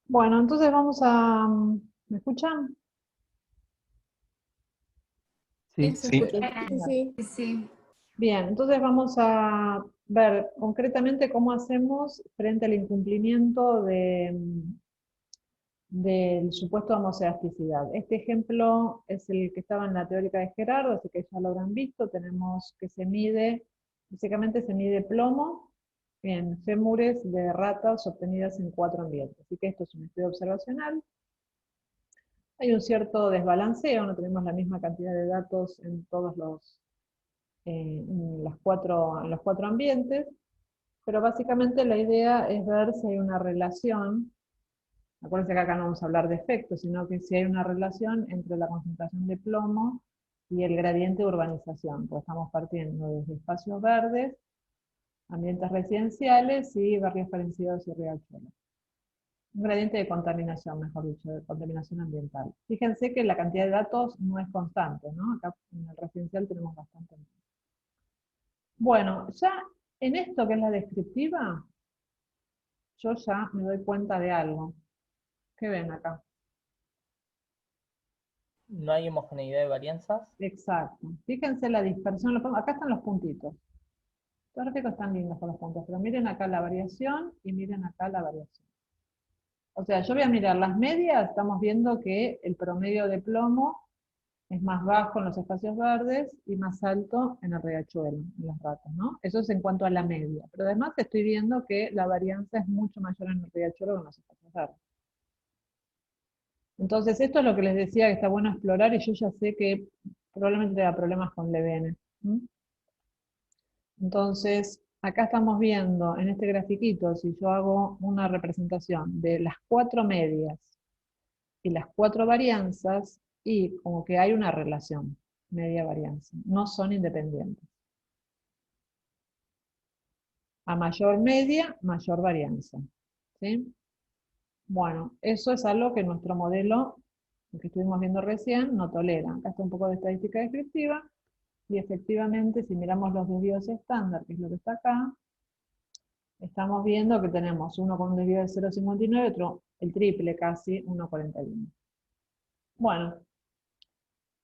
Bueno, entonces vamos a... ¿Me escuchan? Sí, Se sí. escucha. Sí. Sí. Bien, entonces vamos a ver concretamente cómo hacemos frente al incumplimiento del supuesto de homoceasticidad. Este ejemplo es el que estaba en la teórica de Gerardo, así que ya lo habrán visto. Tenemos que se mide, básicamente se mide plomo en fémures de ratas obtenidas en 4 ambientes. Así que esto es un estudio observacional. Hay un cierto desbalanceo, no tenemos la misma cantidad de datos en todos en los cuatro ambientes, pero básicamente la idea es ver si hay una relación. Acuérdense que acá no vamos a hablar de efectos, sino que si hay una relación entre la concentración de plomo y el gradiente de urbanización, pues estamos partiendo desde espacios verdes, ambientes residenciales y barrios parecidos y riachuelos. Un gradiente de contaminación, mejor dicho, de contaminación ambiental. Fíjense que la cantidad de datos no es constante, ¿no? Acá en el residencial tenemos bastante más. Bueno, ya en esto que es la descriptiva, yo ya me doy cuenta de algo. ¿Qué ven acá? No hay homogeneidad de varianzas. Exacto. Fíjense la dispersión. Acá están los puntitos. Los gráficos están lindos con los puntos, pero miren acá la variación y miren acá la variación. O sea, yo voy a mirar las medias, estamos viendo que el promedio de plomo es más bajo en los espacios verdes y más alto en el riachuelo, en las ratas, ¿no? Eso es en cuanto a la media. Pero además estoy viendo que la varianza es mucho mayor en el riachuelo que en los espacios verdes. Entonces, esto es lo que les decía que está bueno explorar, y yo ya sé que probablemente tenga problemas con Levene. Entonces, acá estamos viendo en este grafiquito, si yo hago una representación de las 4 medias y las 4 varianzas, y como que hay una relación, media-varianza, no son independientes. A mayor media, mayor varianza. ¿Sí? Bueno, eso es algo que nuestro modelo, que estuvimos viendo recién, no tolera. Acá está un poco de estadística descriptiva, y efectivamente, si miramos los desvíos estándar, que es lo que está acá, estamos viendo que tenemos uno con un desvío de 0,59, otro el triple casi, 1,41. Bueno,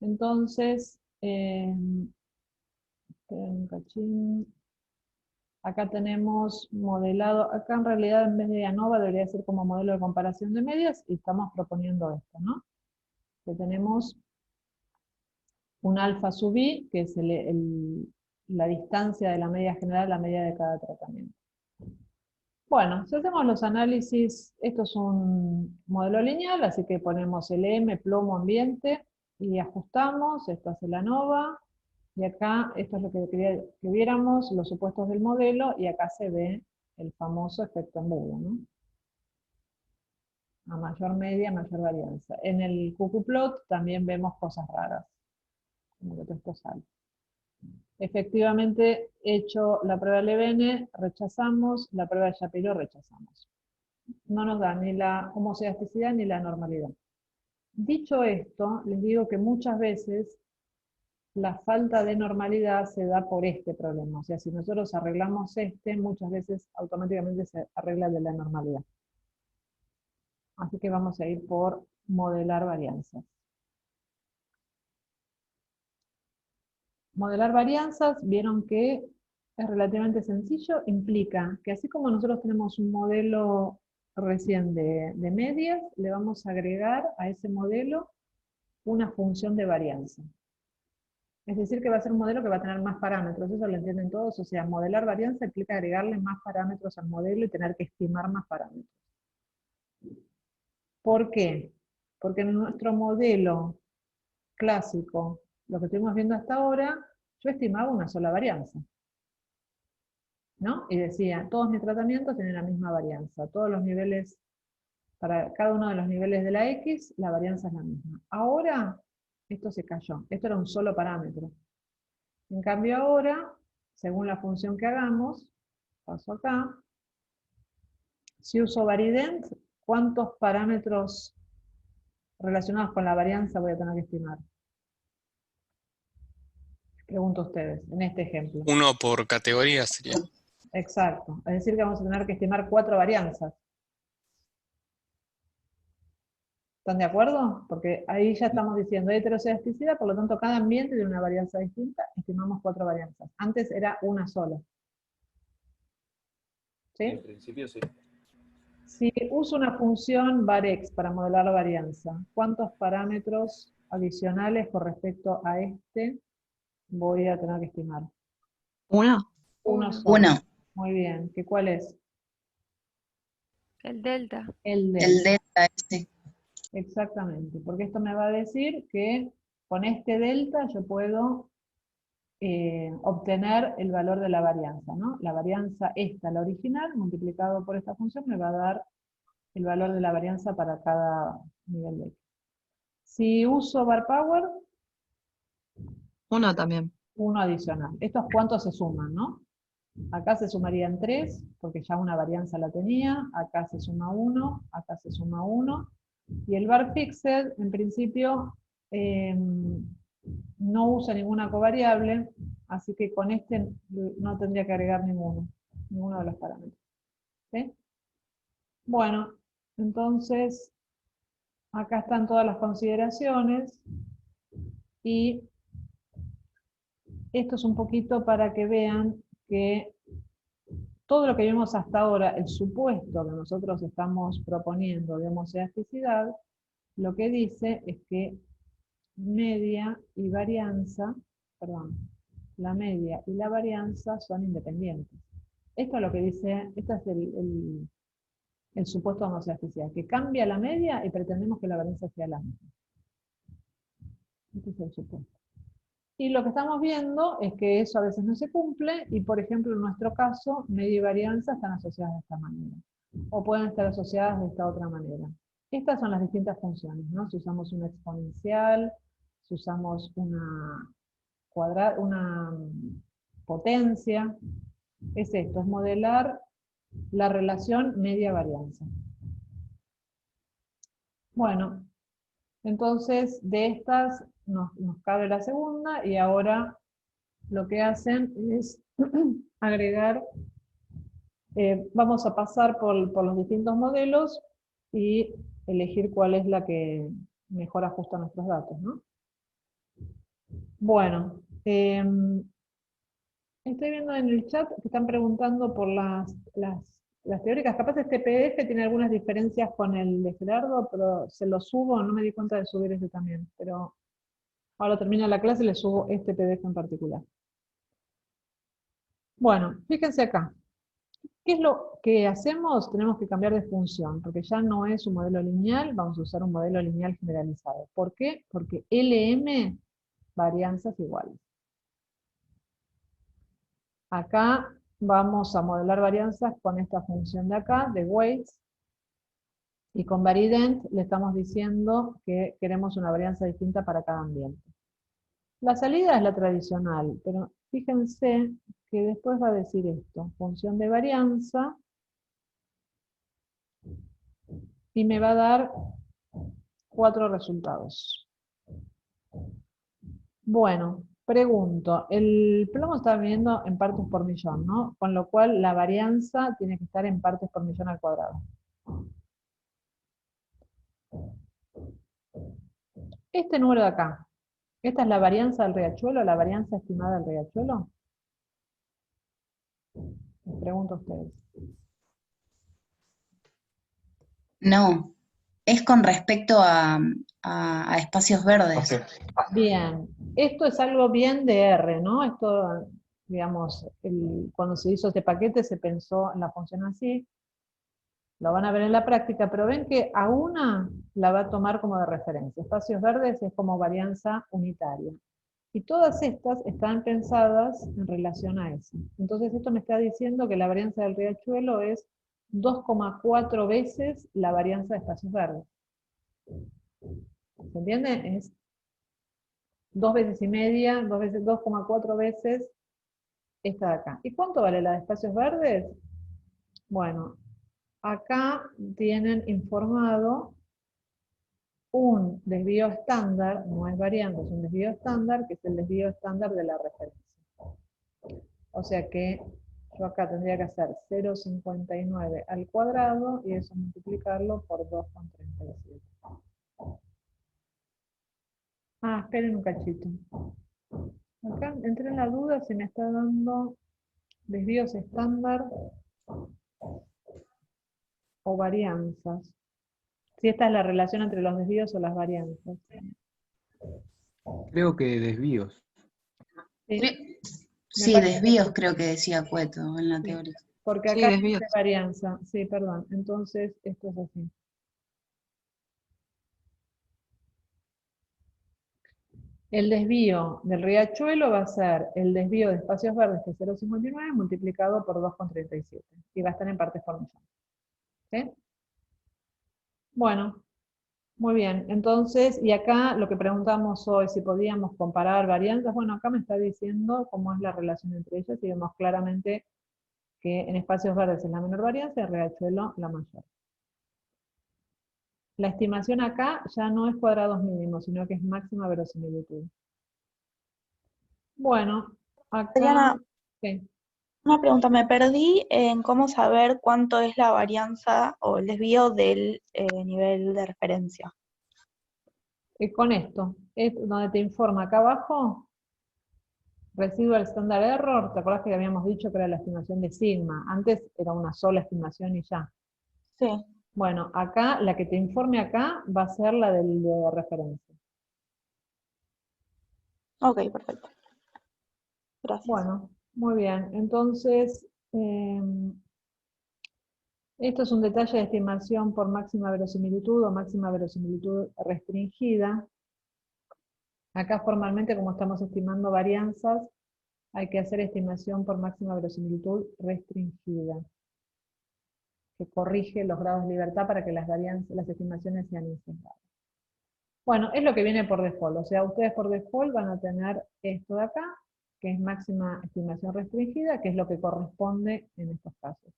entonces, esperen un cachín. Acá tenemos modelado, acá en realidad en vez de ANOVA debería ser como modelo de comparación de medias, y estamos proponiendo esto, ¿no? Que tenemos un alfa sub i, que es la distancia de la media general a la media de cada tratamiento. Bueno, si hacemos los análisis, esto es un modelo lineal, así que ponemos el M, plomo, ambiente, y ajustamos, esto hace la ANOVA, y acá, esto es lo que quería que viéramos, los supuestos del modelo, y acá se ve el famoso efecto embudo, ¿no? A mayor media, mayor varianza. En el QQplot también vemos cosas raras, como que todo esto sale. Efectivamente, hecho la prueba de Levene, rechazamos, la prueba de Shapiro, rechazamos. No nos da ni la homoceasticidad ni la normalidad. Dicho esto, les digo que muchas veces la falta de normalidad se da por este problema. O sea, si nosotros arreglamos muchas veces automáticamente se arregla el de la normalidad. Así que vamos a ir por modelar varianzas. Modelar varianzas, vieron que es relativamente sencillo, implica que así como nosotros tenemos un modelo recién de medias, le vamos a agregar a ese modelo una función de varianza. Es decir, que va a ser un modelo que va a tener más parámetros, eso lo entienden todos. O sea, modelar varianza implica agregarle más parámetros al modelo y tener que estimar más parámetros. ¿Por qué? Porque en nuestro modelo clásico, lo que estuvimos viendo hasta ahora, yo estimaba una sola varianza, ¿no? Y decía, todos mis tratamientos tienen la misma varianza, todos los niveles, para cada uno de los niveles de la X, la varianza es la misma. Ahora, esto se cayó, esto era un solo parámetro. En cambio ahora, según la función que hagamos, paso acá, si uso varident, ¿cuántos parámetros relacionados con la varianza voy a tener que estimar? Pregunto a ustedes, en este ejemplo. Uno por categoría sería. Exacto, es decir que vamos a tener que estimar 4 varianzas. ¿Están de acuerdo? Porque ahí ya estamos diciendo heterocedasticidad, por lo tanto cada ambiente tiene una varianza distinta, estimamos 4 varianzas. Antes era una sola. ¿Sí? En principio sí. Si uso una función varEx para modelar la varianza, ¿cuántos parámetros adicionales con respecto a este voy a tener que estimar? ¿Uno? Uno Uno. solo. Uno. Muy bien. ¿Qué cuál es? El delta. El delta. El delta ese. Exactamente, porque esto me va a decir que con este delta yo puedo obtener el valor de la varianza, ¿no? La varianza esta, la original, multiplicado por esta función, me va a dar el valor de la varianza para cada nivel de X. Si uso var power, Uno también. uno adicional. ¿Estos cuántos se suman, no? Acá se sumarían 3, porque ya una varianza la tenía, acá se suma 1, acá se suma 1, y el var fixed, en principio, no usa ninguna covariable, así que con este no tendría que agregar ninguno de los parámetros. ¿Sí? Bueno, entonces, acá están todas las consideraciones, y esto es un poquito para que vean que todo lo que vimos hasta ahora, el supuesto que nosotros estamos proponiendo de homocedasticidad, lo que dice es que media y varianza, perdón, la media y la varianza son independientes. Esto es lo que dice, este es el supuesto de homocedasticidad, que cambia la media y pretendemos que la varianza sea la misma. Este es el supuesto. Y lo que estamos viendo es que eso a veces no se cumple, y por ejemplo en nuestro caso, media y varianza están asociadas de esta manera, o pueden estar asociadas de esta otra manera. Estas son las distintas funciones, ¿no? Si usamos una exponencial, si usamos una potencia, es esto, es modelar la relación media-varianza. Bueno, entonces de estas nos cabe la segunda, y ahora lo que hacen es agregar, vamos a pasar por los distintos modelos y elegir cuál es la que mejor ajusta a nuestros datos, ¿no? Bueno, estoy viendo en el chat que están preguntando por las teóricas. Capaz este PDF tiene algunas diferencias con el de Gerardo, pero se lo subo, no me di cuenta de subir este también, pero ahora termina la clase y le subo este PDF en particular. Bueno, fíjense acá. ¿Qué es lo que hacemos? Tenemos que cambiar de función, porque ya no es un modelo lineal, vamos a usar un modelo lineal generalizado. ¿Por qué? Porque LM, varianzas iguales. Acá vamos a modelar varianzas con esta función de acá, de weights, y con varident le estamos diciendo que queremos una varianza distinta para cada ambiente. La salida es la tradicional, pero fíjense que después va a decir esto, función de varianza, y me va a dar 4 resultados. Bueno, pregunto, el plomo está viniendo en partes por millón, ¿no? Con lo cual la varianza tiene que estar en partes por millón al cuadrado. Este número de acá, ¿esta es la varianza del riachuelo, la varianza estimada del riachuelo? Les pregunto a ustedes. No, es con respecto a espacios verdes. Bien, esto es algo bien de R, ¿no? Esto, digamos, cuando se hizo este paquete se pensó en la función así. Lo van a ver en la práctica, pero ven que a una la va a tomar como de referencia. Espacios verdes es como varianza unitaria. Y todas estas están pensadas en relación a eso. Entonces esto me está diciendo que la varianza del riachuelo es 2,4 veces la varianza de espacios verdes. ¿Se entiende? Es 2 veces y media, 2,4 veces esta de acá. ¿Y cuánto vale la de espacios verdes? Bueno, acá tienen informado un desvío estándar, no es variante, es un desvío estándar, que es el desvío estándar de la referencia. O sea que yo acá tendría que hacer 0,59 al cuadrado y eso multiplicarlo por 2,37. Ah, esperen un cachito. Acá entré en la duda si me está dando desvíos estándar o varianzas. Si esta es la relación entre los desvíos o las varianzas. Creo que desvíos. Sí, Sí, parece que desvíos sí. creo que decía Cueto en la Sí, teoría. porque Sí, acá desvíos. dice varianza. Sí, perdón. Entonces, esto es así. El desvío del riachuelo va a ser el desvío de espacios verdes, que es 0,59, multiplicado por 2,37. Y va a estar en partes por millón. ¿Sí? Bueno, muy bien. Entonces, y acá lo que preguntamos hoy, si podíamos comparar varianzas, bueno, acá me está diciendo cómo es la relación entre ellas y vemos claramente que en espacios verdes es la menor varianza y en riachuelo la mayor. La estimación acá ya no es cuadrados mínimos, sino que es máxima verosimilitud. Bueno, acá... Adriana, ¿qué? una pregunta, me perdí en cómo saber cuánto es la varianza o el desvío del nivel de referencia. Con esto, es donde te informa acá abajo, residual standard error, ¿te acuerdas que habíamos dicho que era la estimación de sigma? Antes era una sola estimación y ya. Sí, Bueno, acá, la que te informe acá va a ser la del de referencia. ok, perfecto. Gracias. Bueno, muy bien. Entonces, esto es un detalle de estimación por máxima verosimilitud o máxima verosimilitud restringida. Acá formalmente, como estamos estimando varianzas, hay que hacer estimación por máxima verosimilitud restringida, que corrige los grados de libertad para que las varianzas, las estimaciones sean insesgadas. Bueno, es lo que viene por default, o sea, ustedes por default van a tener esto de acá, que es máxima estimación restringida, que es lo que corresponde en estos casos.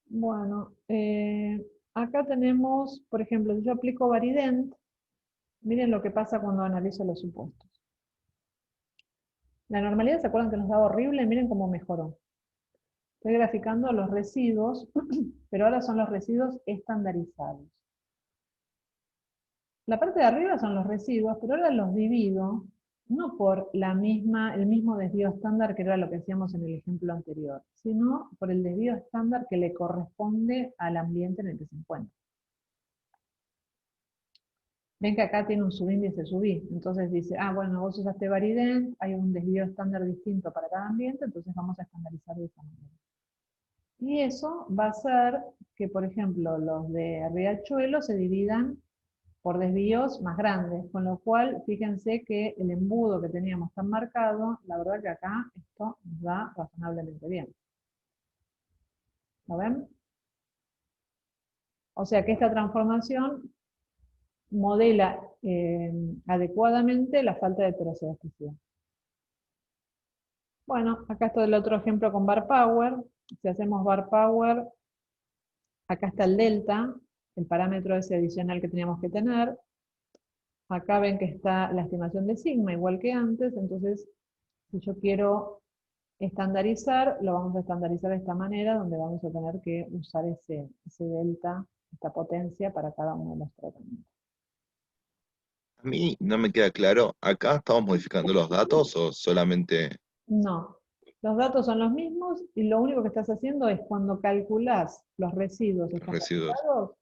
Bueno, acá tenemos, por ejemplo, si yo aplico Varident, miren lo que pasa cuando analizo los supuestos. La normalidad, ¿se acuerdan que nos daba horrible? Miren cómo mejoró. Estoy graficando los residuos, pero ahora son los residuos estandarizados. La parte de arriba son los residuos, pero ahora los divido, no por el mismo desvío estándar que era lo que hacíamos en el ejemplo anterior, sino por el desvío estándar que le corresponde al ambiente en el que se encuentra. Ven que acá tiene un subíndice subí, entonces dice, ah, bueno, vos usaste Varident, hay un desvío estándar distinto para cada ambiente, entonces vamos a estandarizar de esa manera. Y eso va a hacer que, por ejemplo, los de Riachuelo se dividan por desvíos más grandes, con lo cual, fíjense que el embudo que teníamos tan marcado, la verdad que acá esto nos da razonablemente bien. ¿Lo ven? O sea que esta transformación modela adecuadamente la falta de heterocedasticidad. Bueno, acá está el otro ejemplo con bar power. Si hacemos bar power, acá está el delta, el parámetro ese adicional que teníamos que tener. Acá ven que está la estimación de sigma, igual que antes, entonces si yo quiero estandarizar, lo vamos a estandarizar de esta manera, donde vamos a tener que usar ese delta, esta potencia para cada uno de los tratamientos. A mí no me queda claro, ¿acá estamos modificando los datos o solamente No, los datos son los mismos y lo único que estás haciendo es cuando calculás los residuos los residuos? estandarizados,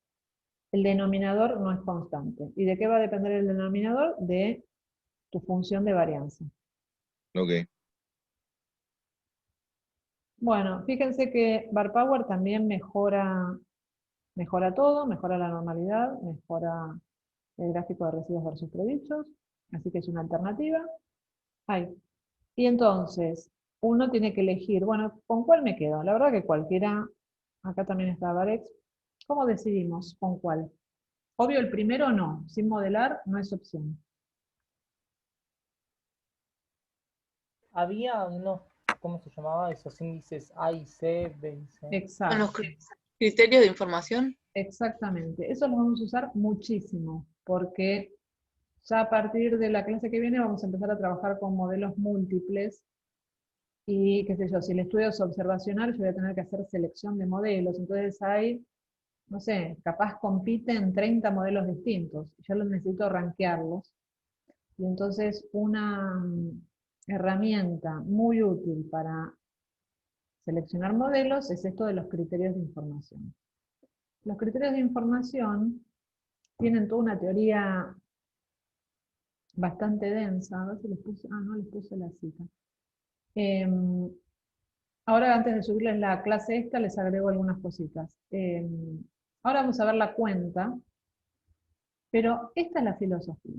el denominador no es constante. ¿Y de qué va a depender el denominador? De tu función de varianza. Ok. Bueno, fíjense que bar power también mejora todo, mejora la normalidad, mejora el gráfico de residuos versus predichos, así que es una alternativa. Ahí. Y entonces, uno tiene que elegir, bueno, ¿con cuál me quedo? La verdad que cualquiera, acá también está Varex. ¿Cómo decidimos con cuál? Obvio, el primero no, sin modelar no es opción. Había unos, ¿cómo se llamaba? Esos índices A y C, B y C. Con los Exacto, criterios de información. exactamente. Eso lo vamos a usar muchísimo, porque ya a partir de la clase que viene vamos a empezar a trabajar con modelos múltiples y, qué sé yo, si el estudio es observacional, yo voy a tener que hacer selección de modelos. Entonces hay no sé, capaz compiten 30 modelos distintos. Yo los necesito rankearlos. Y entonces una herramienta muy útil para seleccionar modelos es esto de los criterios de información. Los criterios de información tienen toda una teoría bastante densa. A ver si les puse, no les puse la cita. Ahora, antes de subirles la clase esta, les agrego algunas cositas. Ahora vamos a ver la cuenta, pero esta es la filosofía.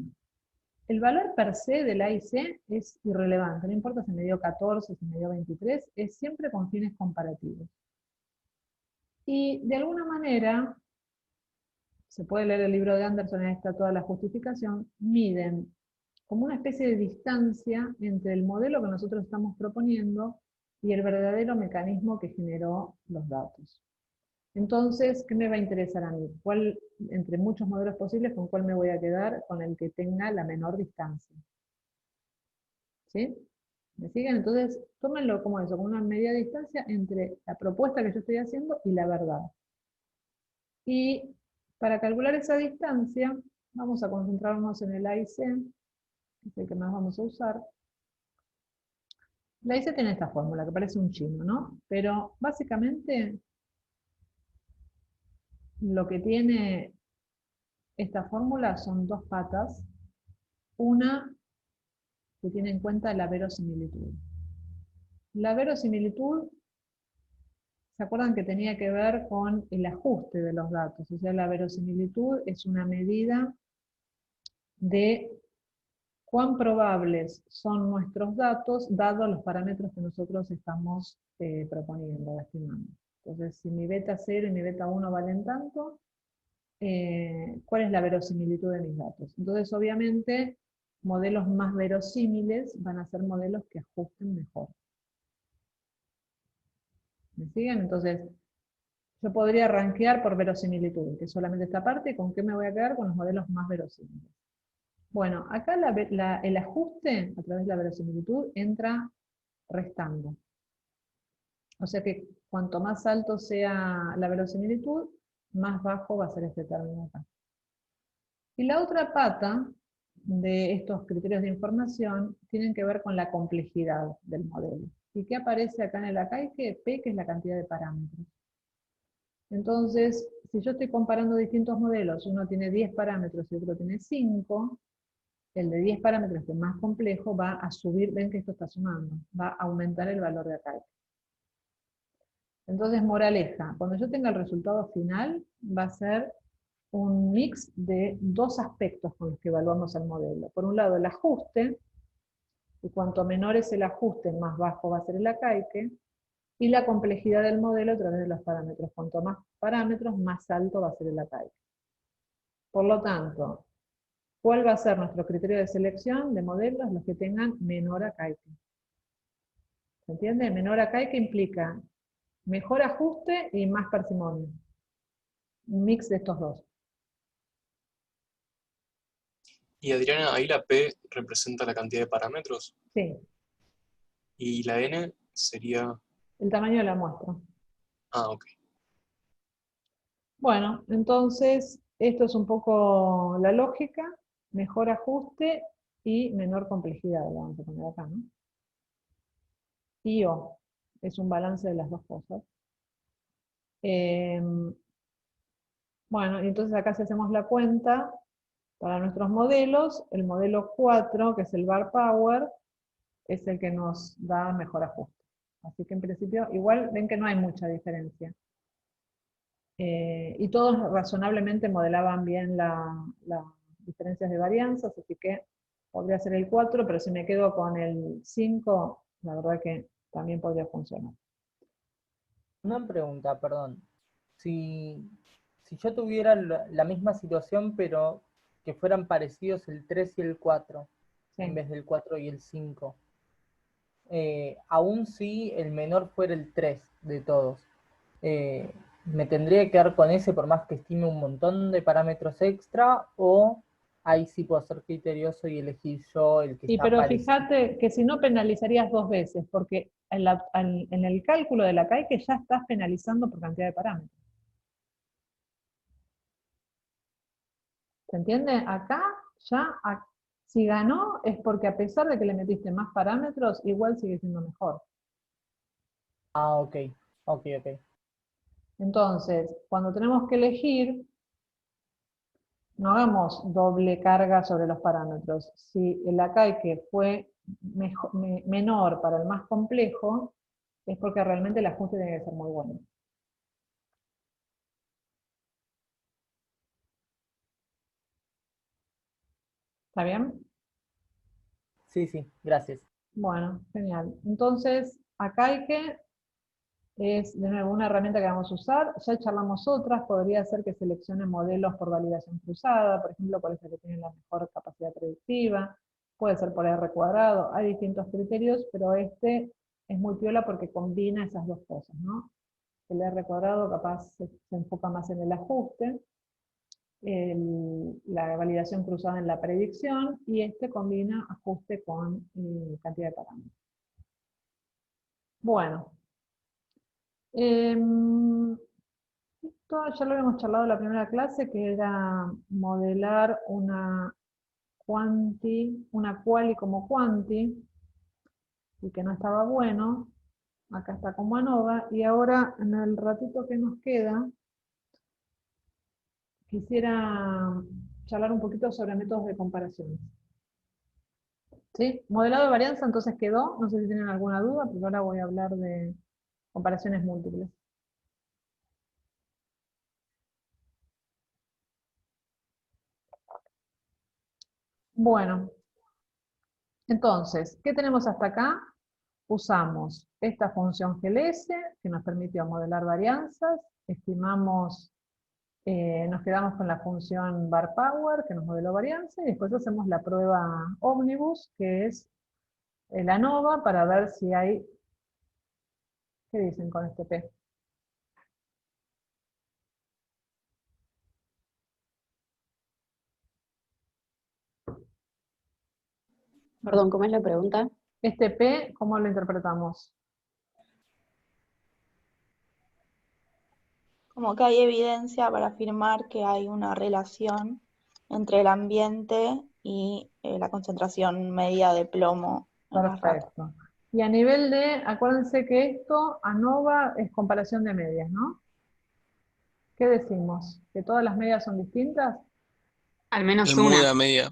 El valor per se del A y C es irrelevante, no importa si me dio 14, si me dio 23, es siempre con fines comparativos. Y de alguna manera, se puede leer el libro de Anderson, ahí está toda la justificación, miden como una especie de distancia entre el modelo que nosotros estamos proponiendo y el verdadero mecanismo que generó los datos. Entonces, ¿qué me va a interesar a mí? ¿Cuál, entre muchos modelos posibles, con cuál me voy a quedar? Con el que tenga la menor distancia. ¿Sí? ¿Me siguen? Entonces, tómenlo como eso, como una media distancia entre la propuesta que yo estoy haciendo y la verdad. Y para calcular esa distancia, vamos a concentrarnos en el A y C, que es el que más vamos a usar. La IC tiene esta fórmula, que parece un chino, ¿no? Pero básicamente lo que tiene esta fórmula son dos patas. Una que tiene en cuenta la verosimilitud. La verosimilitud, ¿se acuerdan que tenía que ver con el ajuste de los datos? O sea, la verosimilitud es una medida de cuán probables son nuestros datos, dados los parámetros que nosotros estamos proponiendo, estimando. Entonces, si mi beta 0 y mi beta 1 valen tanto, ¿cuál es la verosimilitud de mis datos? Entonces, obviamente, modelos más verosímiles van a ser modelos que ajusten mejor. ¿Me siguen? Entonces, yo podría rankear por verosimilitud, que es solamente esta parte, ¿con qué me voy a quedar? Con los modelos más verosímiles. Bueno, acá el ajuste a través de la verosimilitud entra restando. O sea que cuanto más alto sea la verosimilitud, más bajo va a ser este término acá. Y la otra pata de estos criterios de información tienen que ver con la complejidad del modelo. ¿Y qué aparece acá en el ACAICE? P, que es la cantidad de parámetros. Entonces, si yo estoy comparando distintos modelos, uno tiene 10 parámetros y otro tiene 5, el de 10 parámetros, que es más complejo, va a subir, ven que esto está sumando, va a aumentar el valor de ACAICE. Entonces, moraleja, cuando yo tenga el resultado final, va a ser un mix de dos aspectos con los que evaluamos el modelo. Por un lado, el ajuste, y cuanto menor es el ajuste, más bajo va a ser el ACAICE, y la complejidad del modelo a través de los parámetros. Cuanto más parámetros, más alto va a ser el ACAICE. Por lo tanto, ¿cuál va a ser nuestro criterio de selección de modelos? Los que tengan menor ACAICE. ¿Se entiende? Menor ACAICE implica mejor ajuste y más parsimonia. Un mix de estos dos. Y Adriana, ahí la P representa la cantidad de parámetros. Sí, Y la N sería... el tamaño de la muestra. Ah, ok. Bueno, entonces, esto es un poco la lógica, mejor ajuste y menor complejidad, lo vamos a poner acá, ¿no? Y O, es un balance de las dos cosas. Bueno, entonces acá si hacemos la cuenta, para nuestros modelos, el modelo 4, que es el bar power, es el que nos da mejor ajuste. Así que en principio, igual ven que no hay mucha diferencia. Y todos razonablemente modelaban bien las diferencias de varianzas, así que podría ser el 4, pero si me quedo con el 5, la verdad que también podría funcionar. Una pregunta, perdón. Si yo tuviera la misma situación, pero que fueran parecidos el 3 y el 4, Sí. en vez del 4 y el 5, aún si el menor fuera el 3 de todos, ¿me tendría que quedar con ese por más que estime un montón de parámetros extra, o ahí sí puedo ser criterioso y elegir yo el que Y está pero parecido? fíjate que si no penalizarías dos veces, porque en el cálculo de la CAI que ya estás penalizando por cantidad de parámetros. ¿Se entiende? Acá ya, si ganó es porque a pesar de que le metiste más parámetros, igual sigue siendo mejor. Ah, ok. Entonces, cuando tenemos que elegir, no hagamos doble carga sobre los parámetros. Si el acá que fue menor para el más complejo, es porque realmente el ajuste tiene que ser muy bueno. ¿Está bien? Sí, gracias. Bueno, genial. Entonces, acá es de nuevo una herramienta que vamos a usar. Ya charlamos otras, podría ser que seleccione modelos por validación cruzada, por ejemplo, cuál es el que tiene la mejor capacidad predictiva, puede ser por R cuadrado, hay distintos criterios, pero este es muy piola porque combina esas dos cosas, ¿no? El R cuadrado capaz se enfoca más en el ajuste, la validación cruzada en la predicción, y este combina ajuste con cantidad de parámetros. Bueno. Esto ya lo habíamos charlado en la primera clase, que era modelar una quali como quanti, y que no estaba bueno. Acá está como ANOVA, y ahora en el ratito que nos queda, quisiera charlar un poquito sobre métodos de comparación. ¿Sí? Modelado de varianza entonces quedó, no sé si tienen alguna duda, pero ahora voy a hablar de comparaciones múltiples. Bueno, entonces, ¿qué tenemos hasta acá? Usamos esta función GLS, que nos permitió modelar varianzas, estimamos, nos quedamos con la función barPower, que nos modeló varianza, y después hacemos la prueba Omnibus, que es el ANOVA, para ver si hay, ¿qué dicen con este P? Perdón, ¿cómo es la pregunta? Este P, ¿cómo lo interpretamos? Como que hay evidencia para afirmar que hay una relación entre el ambiente y la concentración media de plomo en las ratas. Perfecto. Y a nivel de, acuérdense que esto, ANOVA, es comparación de medias, ¿no? ¿Qué decimos? ¿Que todas las medias son distintas? Al menos El una. MUDA media.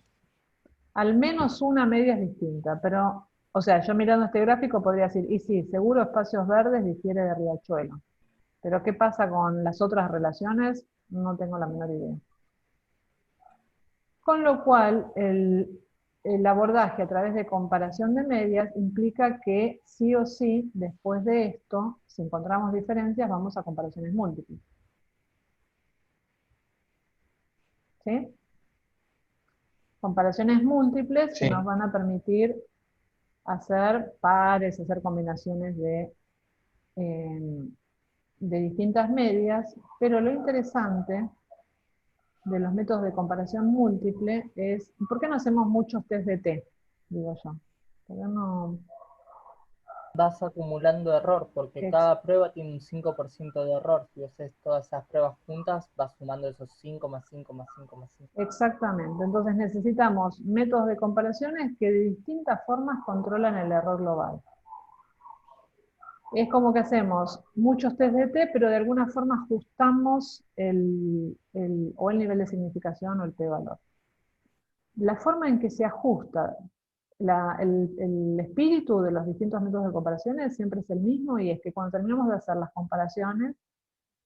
Al menos una media es distinta, pero, o sea, yo mirando este gráfico podría decir, y sí, seguro espacios verdes difiere de Riachuelo. Pero ¿qué pasa con las otras relaciones? No tengo la menor idea. Con lo cual, el abordaje a través de comparación de medias implica que sí o sí, después de esto, si encontramos diferencias, vamos a comparaciones múltiples. ¿Sí? Comparaciones múltiples que Sí. nos van a permitir hacer pares, hacer combinaciones de distintas medias, pero lo interesante de los métodos de comparación múltiple es, ¿por qué no hacemos muchos test de T? Digo yo. ¿Por qué no? Vas acumulando error, porque cada prueba tiene un 5% de error. Si haces todas esas pruebas juntas, vas sumando esos 5 más 5 más 5 más 5. Exactamente. Entonces necesitamos métodos de comparaciones que de distintas formas controlan el error global. Es como que hacemos muchos test de T, pero de alguna forma ajustamos o el nivel de significación o el p-valor. La forma en que se ajusta el espíritu de los distintos métodos de comparaciones siempre es el mismo, y es que cuando terminamos de hacer las comparaciones,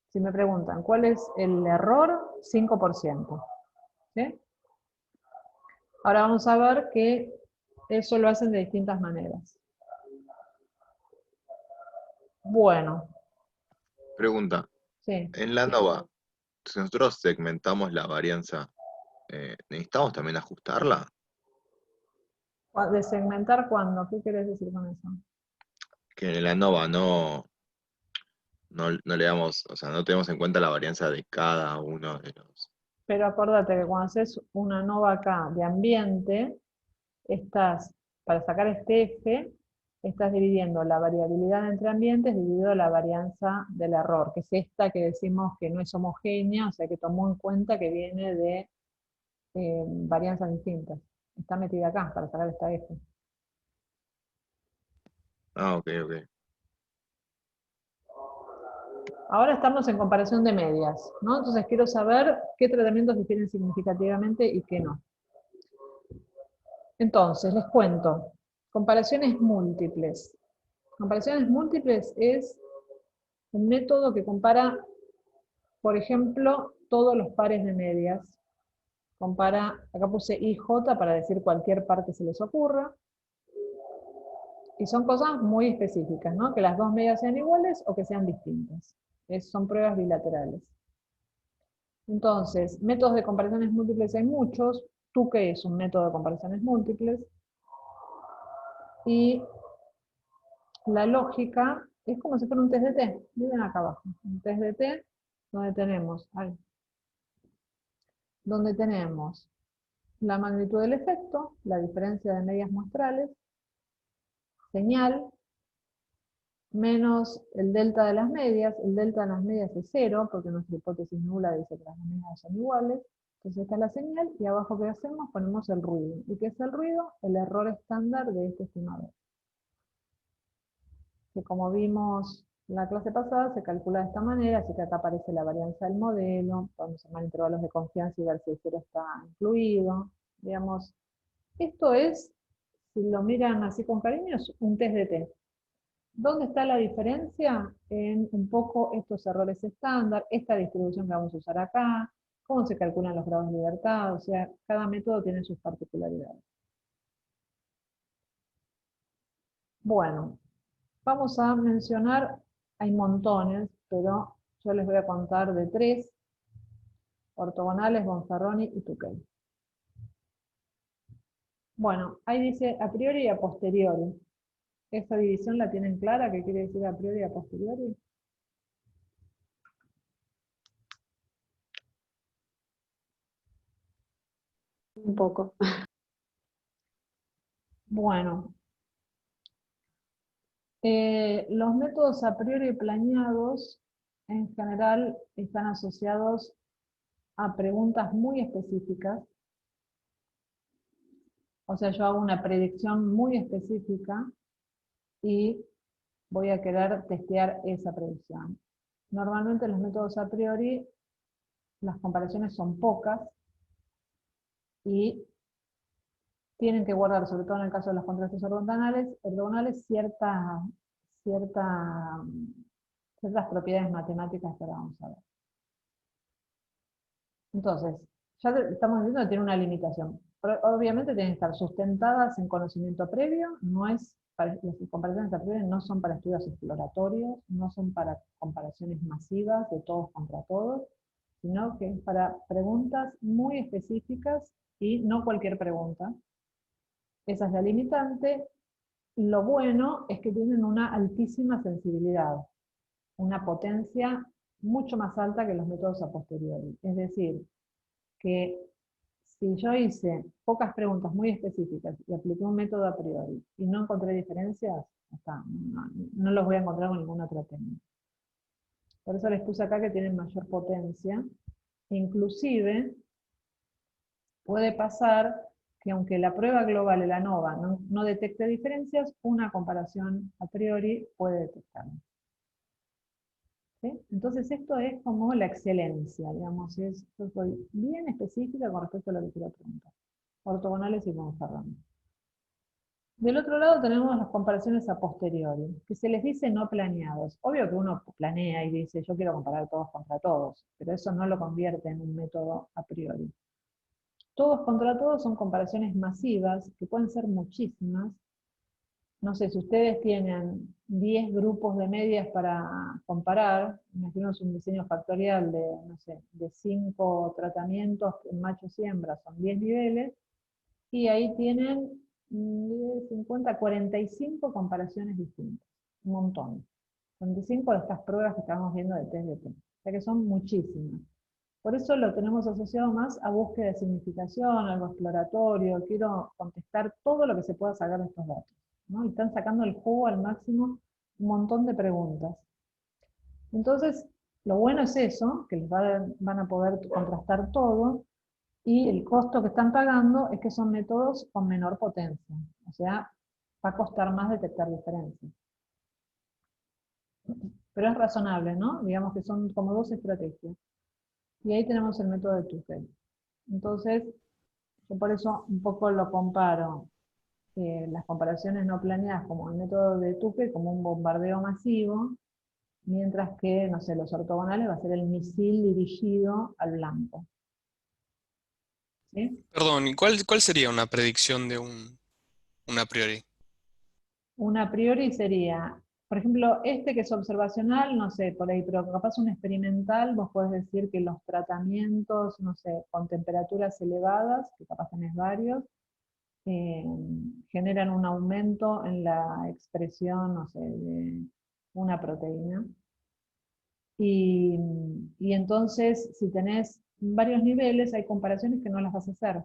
si me preguntan, ¿cuál es el error? 5%. ¿Sí? Ahora vamos a ver que eso lo hacen de distintas maneras. Bueno. Pregunta. Sí. En la ANOVA, si nosotros segmentamos la varianza, ¿necesitamos también ajustarla? ¿De segmentar cuándo? ¿Qué querés decir con eso? Que en la ANOVA no le damos, o sea, no tenemos en cuenta la varianza de cada uno de los... Pero acordate que cuando haces una ANOVA acá de ambiente, para sacar este F, estás dividiendo la variabilidad entre ambientes dividido la varianza del error, que es esta que decimos que no es homogénea, o sea que tomó en cuenta que viene de varianzas distintas. Está metida acá para sacar esta F. Ah, ok, ok. Ahora estamos en comparación de medias, ¿no? Entonces quiero saber qué tratamientos difieren significativamente y qué no. Entonces, les cuento. Comparaciones múltiples. Comparaciones múltiples es un método que compara, por ejemplo, todos los pares de medias. Compara, acá puse IJ para decir cualquier par que se les ocurra. Y son cosas muy específicas, ¿no? Que las dos medias sean iguales o que sean distintas. Son pruebas bilaterales. Entonces, métodos de comparaciones múltiples hay muchos. ¿Qué es un método de comparaciones múltiples? Y la lógica es como si fuera un test de T. Miren acá abajo. Un test de T donde tenemos la magnitud del efecto, la diferencia de medias muestrales, señal, menos el delta de las medias. El delta de las medias es 0, porque nuestra hipótesis nula dice que las medias son iguales. Entonces esta es la señal, y abajo ¿qué hacemos? Ponemos el ruido. ¿Y qué es el ruido? El error estándar de este estimador. Que como vimos en la clase pasada, se calcula de esta manera, así que acá aparece la varianza del modelo, podemos llamar intervalos de confianza y ver si el 0 está incluido. Digamos, esto es, si lo miran así con cariño, es un test de T. ¿Dónde está la diferencia? En un poco estos errores estándar, esta distribución que vamos a usar acá, cómo se calculan los grados de libertad, o sea, cada método tiene sus particularidades. Bueno, vamos a mencionar, hay montones, pero yo les voy a contar de 3, ortogonales, Bonferroni y Tukey. Bueno, ahí dice a priori y a posteriori. ¿Esta división la tienen clara? ¿Qué quiere decir a priori y a posteriori? Un poco. Bueno, los métodos a priori planeados en general están asociados a preguntas muy específicas. O sea, yo hago una predicción muy específica y voy a querer testear esa predicción. Normalmente en los métodos a priori las comparaciones son pocas y tienen que guardar, sobre todo en el caso de los contrastes ortogonales, ciertas propiedades matemáticas que ahora vamos a ver. Entonces, ya estamos viendo que tiene una limitación. Pero obviamente tienen que estar sustentadas en conocimiento previo, las comparaciones a priori no son para estudios exploratorios, no son para comparaciones masivas de todos contra todos, sino que es para preguntas muy específicas y no cualquier pregunta. Esa es la limitante. Lo bueno es que tienen una altísima sensibilidad, una potencia mucho más alta que los métodos a posteriori. Es decir, que si yo hice pocas preguntas muy específicas y apliqué un método a priori y no encontré diferencias, no los voy a encontrar con ninguna otra técnica. Por eso les puse acá que tienen mayor potencia. Inclusive, puede pasar que aunque la prueba global, el ANOVA, no detecte diferencias, una comparación a priori puede detectarlas. ¿Sí? Entonces esto es como la excelencia, digamos, yo soy bien específica con respecto a lo que quiero preguntar. Ortogonales y Bonferroni. Del otro lado tenemos las comparaciones a posteriori, que se les dice no planeados. Obvio que uno planea y dice, yo quiero comparar todos contra todos, pero eso no lo convierte en un método a priori. Todos contra todos son comparaciones masivas, que pueden ser muchísimas. No sé, si ustedes tienen 10 grupos de medias para comparar, imaginemos un diseño factorial de, no sé, de 5 tratamientos en machos y hembras, son 10 niveles, y ahí tienen 10, 50, 45 comparaciones distintas, un montón. 45 de estas pruebas que estamos viendo de test de T. O sea que son muchísimas. Por eso lo tenemos asociado más a búsqueda de significación, algo exploratorio, quiero contestar todo lo que se pueda sacar de estos datos, ¿no? Y están sacando el jugo al máximo un montón de preguntas. Entonces, lo bueno es eso, que les van a poder contrastar todo, Y el costo que están pagando es que son métodos con menor potencia. O sea, va a costar más detectar diferencias. Pero es razonable, ¿no? Digamos que son como dos estrategias. Y ahí tenemos el método de Tuchel. Entonces, yo por eso un poco lo comparo, las comparaciones no planeadas como el método de Tuchel, como un bombardeo masivo, mientras que, no sé, los ortogonales va a ser el misil dirigido al blanco. ¿Sí? Perdón, ¿y cuál sería una predicción de un a priori? Un a priori sería, por ejemplo, este que es observacional, no sé, por ahí, pero capaz un experimental, vos podés decir que los tratamientos, no sé, con temperaturas elevadas, que capaz tenés varios, eh, generan un aumento en la expresión, no sé, de una proteína. Y entonces, si tenés varios niveles, hay comparaciones que no las vas a hacer.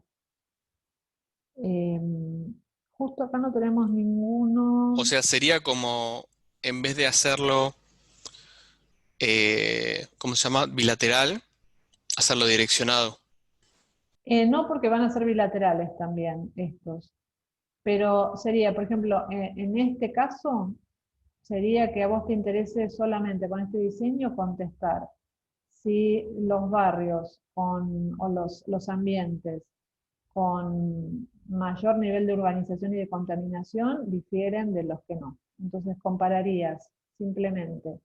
Justo acá no tenemos ninguno. O sea, sería como, en vez de hacerlo, ¿cómo se llama? Bilateral, hacerlo direccionado. No, porque van a ser bilaterales también estos. Pero sería, por ejemplo, en este caso, sería que a vos te interese solamente con este diseño contestar si los barrios o los ambientes con mayor nivel de urbanización y de contaminación difieren de los que no. Entonces compararías simplemente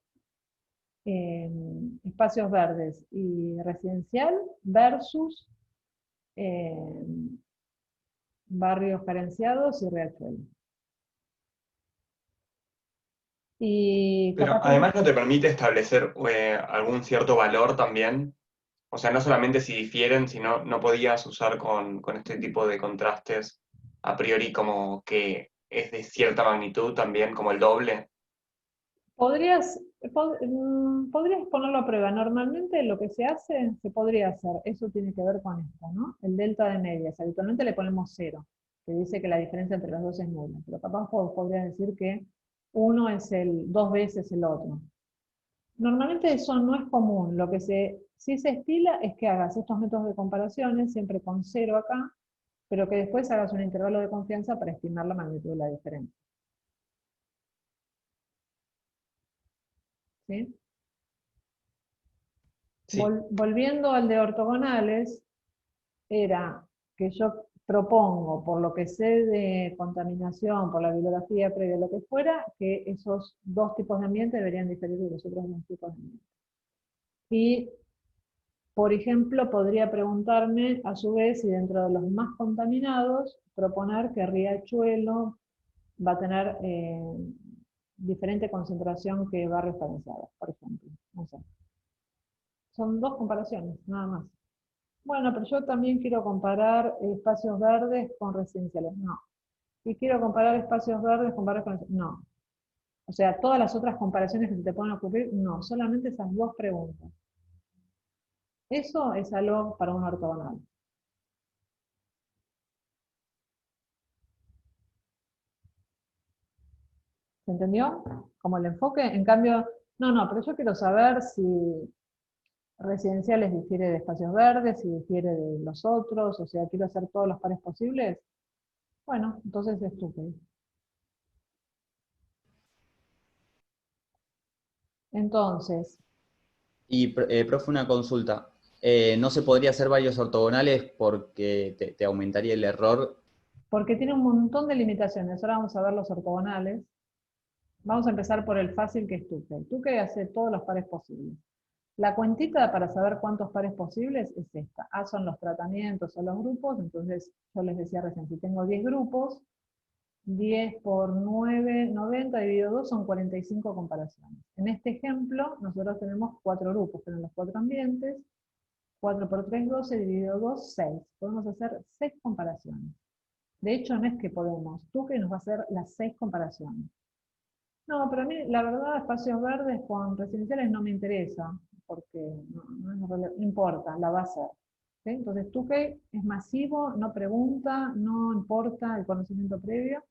espacios verdes y residencial versus eh, barrios carenciados y riachuelos. Y Pero capaz además no te permite establecer algún cierto valor también. O sea, no solamente si difieren, sino no podías usar con este tipo de contrastes a priori como que es de cierta magnitud también, como el doble. podrías ponerlo a prueba. Normalmente lo que se hace, se podría hacer. Eso tiene que ver con esto, ¿no? El delta de medias. Habitualmente le ponemos 0, que dice que la diferencia entre los dos es nula. Pero capaz vos podrías decir que uno es dos veces el otro. Normalmente eso no es común. Lo que sí se estila es que hagas estos métodos de comparaciones, siempre con 0 acá, pero que después hagas un intervalo de confianza para estimar la magnitud de la diferencia. ¿Sí? Sí. Volviendo al de ortogonales, era que yo propongo, por lo que sé de contaminación, por la bibliografía previa, lo que fuera, que esos dos tipos de ambiente deberían diferir de los otros dos tipos de ambiente. Y, por ejemplo, podría preguntarme, a su vez, si dentro de los más contaminados, proponer que Riachuelo va a tener diferente concentración que barrios carenciados, por ejemplo. No sé. Son dos comparaciones, nada más. Bueno, pero yo también quiero comparar espacios verdes con residenciales. No. Y quiero comparar espacios verdes con barrios con... No. O sea, todas las otras comparaciones que se te pueden ocurrir, no. Solamente esas dos preguntas. Eso es algo para un ortogonal. ¿Se entendió? Como el enfoque. En cambio, no, pero yo quiero saber si residenciales difiere de espacios verdes, si difiere de los otros, o sea, quiero hacer todos los pares posibles. Bueno, entonces es Tuchel. Entonces, Y, profe, una consulta. ¿No se podría hacer varios ortogonales porque te aumentaría el error? porque tiene un montón de limitaciones. Ahora vamos a ver los ortogonales. Vamos a empezar por el fácil que es Tuchel. Tuchel hace todos los pares posibles. La cuentita para saber cuántos pares posibles es esta. A son los tratamientos o los grupos, entonces yo les decía recién, si tengo 10 grupos, 10 por 9, 90 dividido 2 son 45 comparaciones. En este ejemplo, nosotros tenemos 4 grupos, tenemos los 4 ambientes, 4 por 3, 12, dividido 2, 6. Podemos hacer 6 comparaciones. De hecho, no es que podemos, Tuchel nos va a hacer las 6 comparaciones. No, pero a mí, la verdad, espacios verdes con residenciales no me interesa, porque no importa, la va a hacer. ¿Sí? Entonces, Tuchel es masivo, no pregunta, no importa el conocimiento previo,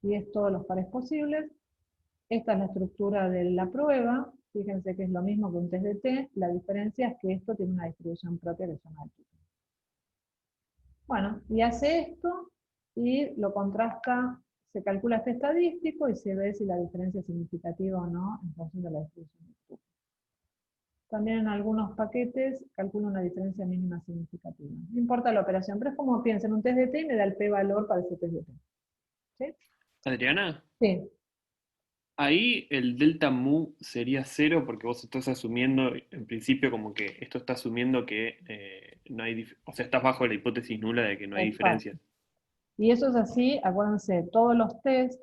y es todos los pares posibles. Esta es la estructura de la prueba. Fíjense que es lo mismo que un test de T, la diferencia es que esto tiene una distribución propia que se llama Tuchel. Bueno, y hace esto y lo contrasta, se calcula este estadístico y se ve si la diferencia es significativa o no en función de la distribución de Tukey. También en algunos paquetes calcula una diferencia mínima significativa. No importa la operación, pero es como piensa en un test de T y me da el p-valor para ese test de T. ¿Sí? Adriana, Sí, ahí el delta mu sería 0 porque vos estás asumiendo, en principio, como que esto está asumiendo que no hay, o sea, estás bajo la hipótesis nula de que no hay exacto. diferencias. Y eso es así, acuérdense, todos los tests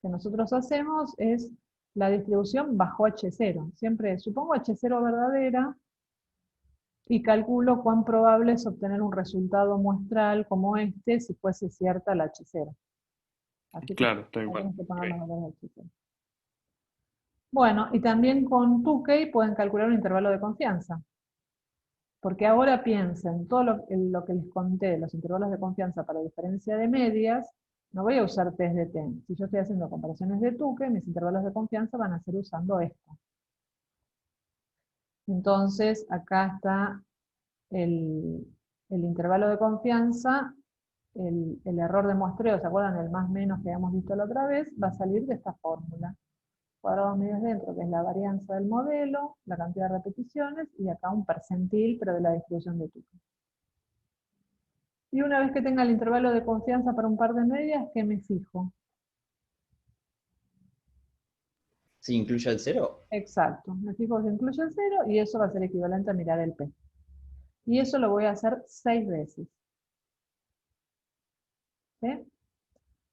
que nosotros hacemos es la distribución bajo H0. Siempre supongo H0 verdadera y calculo cuán probable es obtener un resultado muestral como este si fuese cierta la H0. Así que Claro, está igual. tenemos que poner Ok. los valores de H0. Bueno, y también con Tukey pueden calcular un intervalo de confianza. Porque ahora piensen, todo lo que les conté, los intervalos de confianza para diferencia de medias, no voy a usar test de T. Si yo estoy haciendo comparaciones de Tukey, mis intervalos de confianza van a ser usando esto. Entonces, acá está el intervalo de confianza, el error de muestreo, ¿se acuerdan? El más menos que habíamos visto la otra vez, va a salir de esta fórmula. Cuadrados medios dentro, que es la varianza del modelo, la cantidad de repeticiones, y acá un percentil, pero de la distribución de Tukey. Y una vez que tenga el intervalo de confianza para un par de medias, ¿qué me fijo? ¿Si incluye el 0? Exacto, me fijo si incluye el 0 y eso va a ser equivalente a mirar el P. Y eso lo voy a hacer 6 veces. ¿Sí?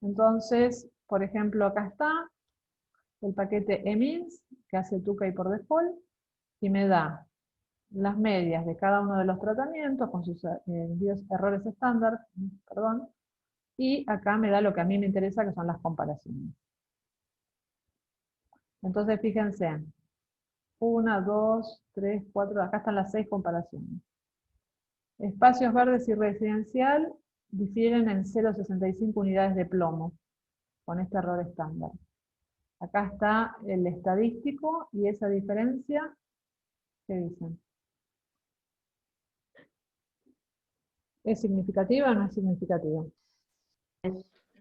Entonces, por ejemplo, acá está el paquete emins, que hace Tukey por default, y me da las medias de cada uno de los tratamientos con sus errores estándar, perdón, y acá me da lo que a mí me interesa, que son las comparaciones. Entonces, fíjense, 1, 2, 3, 4, acá están las 6 comparaciones. Espacios verdes y residencial difieren en 0,65 unidades de plomo, con este error estándar. Acá está el estadístico y esa diferencia, ¿qué dicen? ¿Es significativa o no es significativa?